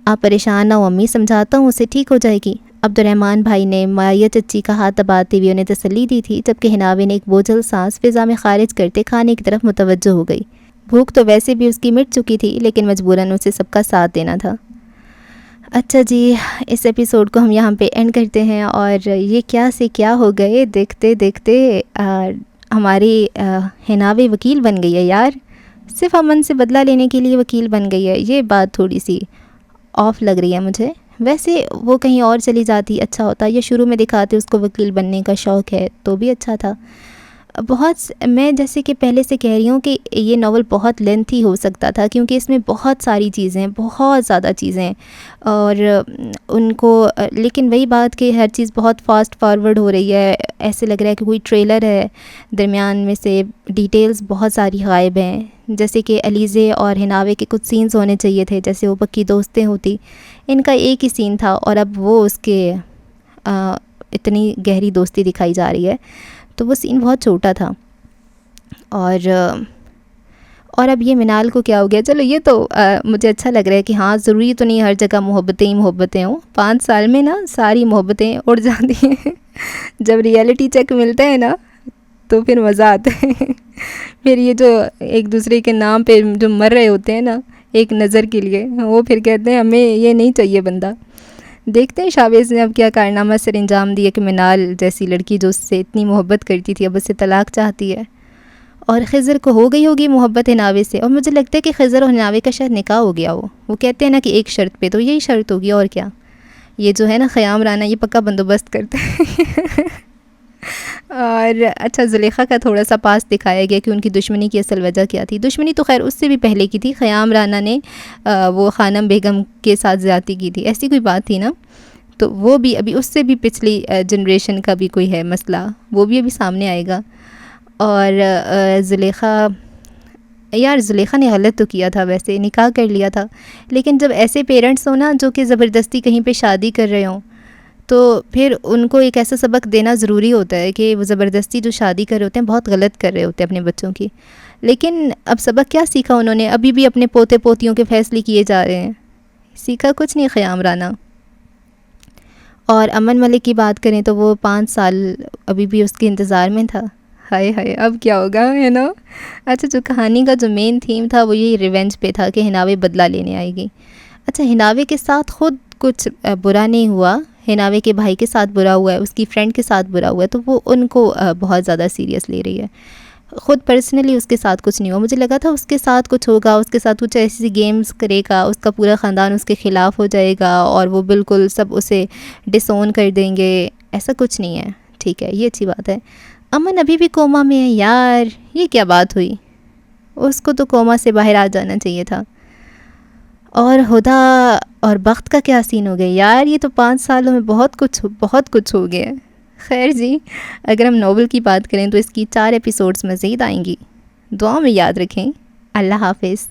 آپ پریشان نہ ہو امی، سمجھاتا ہوں، اسے ٹھیک ہو جائے گی۔ عبدالرحمان بھائی نے ماریا چچی کا ہاتھ دباتے ہوئے انہیں تسلی دی تھی، جبکہ ہناوے نے ایک بوجھل سانس فضا میں خارج کرتے کھانے کی طرف متوجہ ہو گئی۔ بھوک تو ویسے بھی اس کی مٹ چکی تھی، لیکن مجبوراً اسے سب کا ساتھ دینا تھا۔ اچھا جی، اس ایپیسوڈ کو ہم یہاں پہ اینڈ کرتے ہیں، اور یہ کیا سے کیا ہو گئے دیکھتے دیکھتے ہماری حناوے وکیل بن گئی ہے یار، صرف امن سے بدلہ لینے کے لیے وکیل بن گئی ہے. یہ بات تھوڑی سی آف لگ رہی ہے مجھے. ویسے وہ کہیں اور چلی جاتی اچھا ہوتا، یا شروع میں دکھاتے اس کو وکیل بننے کا شوق ہے تو بھی اچھا تھا. میں جیسے کہ پہلے سے کہہ رہی ہوں کہ یہ ناول بہت لینتھی ہو سکتا تھا، کیونکہ اس میں بہت ساری چیزیں، بہت زیادہ چیزیں، اور ان کو لیکن وہی بات کہ ہر چیز بہت فاسٹ فارورڈ ہو رہی ہے، ایسے لگ رہا ہے کہ کوئی ٹریلر ہے. درمیان میں سے ڈیٹیلز بہت ساری غائب ہیں، جیسے کہ علیزے اور حناوے کے کچھ سینز ہونے چاہیے تھے، جیسے وہ پکی دوستیں ہوتی، ان کا ایک ہی سین تھا، اور اب وہ اس کے اتنی گہری دوستی دکھائی جا رہی ہے، تو وہ سین بہت چھوٹا تھا. اور اب یہ منال کو کیا ہو گیا. چلو یہ تو مجھے اچھا لگ رہا ہے کہ ہاں ضروری تو نہیں ہر جگہ محبتیں ہی محبتیں ہوں. 5 سال میں نا ساری محبتیں اڑ جاتی ہیں. جب ریئلٹی چیک ملتا ہے نا تو پھر مزہ آتا ہے. پھر یہ جو ایک دوسرے کے نام پہ جو مر رہے ہوتے ہیں نا ایک نظر کے لیے، وہ پھر کہتے ہیں ہمیں یہ نہیں چاہیے بندہ. دیکھتے ہیں شاویز نے اب کیا کارنامہ سر انجام دیا کہ منال جیسی لڑکی جو اس سے اتنی محبت کرتی تھی اب اس سے طلاق چاہتی ہے. اور خضر کو ہو گئی ہوگی محبت حناوے سے، اور مجھے لگتا ہے کہ خضر اور حناوے کا شاید نکاح ہو گیا ہو. وہ کہتے ہیں نا کہ ایک شرط پہ، تو یہی شرط ہوگی اور کیا. یہ جو ہے نا خیام رانا یہ پکا بندوبست کرتے ہیں. اور اچھا زلیخا کا تھوڑا سا پاس دکھایا گیا کہ ان کی دشمنی کی اصل وجہ کیا تھی. دشمنی تو خیر اس سے بھی پہلے کی تھی، خیام رانا نے وہ خانم بیگم کے ساتھ زیادتی کی تھی، ایسی کوئی بات تھی نا. تو وہ بھی ابھی اس سے بھی پچھلی جنریشن کا بھی کوئی ہے مسئلہ، وہ بھی ابھی سامنے آئے گا. اور زلیخا، یار زلیخا نے غلط تو کیا تھا، ویسے نکاح کر لیا تھا، لیکن جب ایسے پیرنٹس ہوں نا جو کہ زبردستی کہیں پہ شادی کر رہے ہوں تو پھر ان کو ایک ایسا سبق دینا ضروری ہوتا ہے کہ وہ زبردستی جو شادی کر رہے ہوتے ہیں بہت غلط کر رہے ہوتے ہیں اپنے بچوں کی. لیکن اب سبق کیا سیکھا انہوں نے؟ ابھی بھی اپنے پوتے پوتیوں کے فیصلے کیے جا رہے ہیں. سیکھا کچھ نہیں خیام رانا. اور امن ملک کی بات کریں تو وہ 5 سال ابھی بھی اس کے انتظار میں تھا. ہائے ہائے اب کیا ہوگا، ہے نا. اچھا جو کہانی کا جو مین تھیم تھا وہ یہی ریونج پہ تھا کہ حناوے بدلہ لینے آئے گی. اچھا حناوے کے ساتھ خود کچھ برا نہیں ہوا، حناوے کے بھائی کے ساتھ برا ہوا ہے، اس کی فرینڈ کے ساتھ برا ہوا ہے، تو وہ ان کو بہت زیادہ سیریس لے رہی ہے. خود پرسنلی اس کے ساتھ کچھ نہیں ہوا. مجھے لگا تھا اس کے ساتھ کچھ ہوگا، اس کے ساتھ کچھ ایسی گیمز کرے گا، اس کا پورا خاندان اس کے خلاف ہو جائے گا اور وہ بالکل سب اسے ڈس اون کر دیں گے. ایسا کچھ نہیں ہے. ٹھیک ہے، یہ اچھی بات ہے. امن ابھی بھی کوما میں ہے یار، یہ کیا بات ہوئی؟ اس کو تو کوما سے باہر آ جانا چاہیے تھا. اور ہدا اور بخت کا کیا سین ہو گیا یار، یہ تو 5 سالوں میں بہت کچھ ہو گیا. خیر جی، اگر ہم ناول کی بات کریں تو اس کی 4 ایپیسوڈز مزید آئیں گی. دعا میں یاد رکھیں. اللہ حافظ.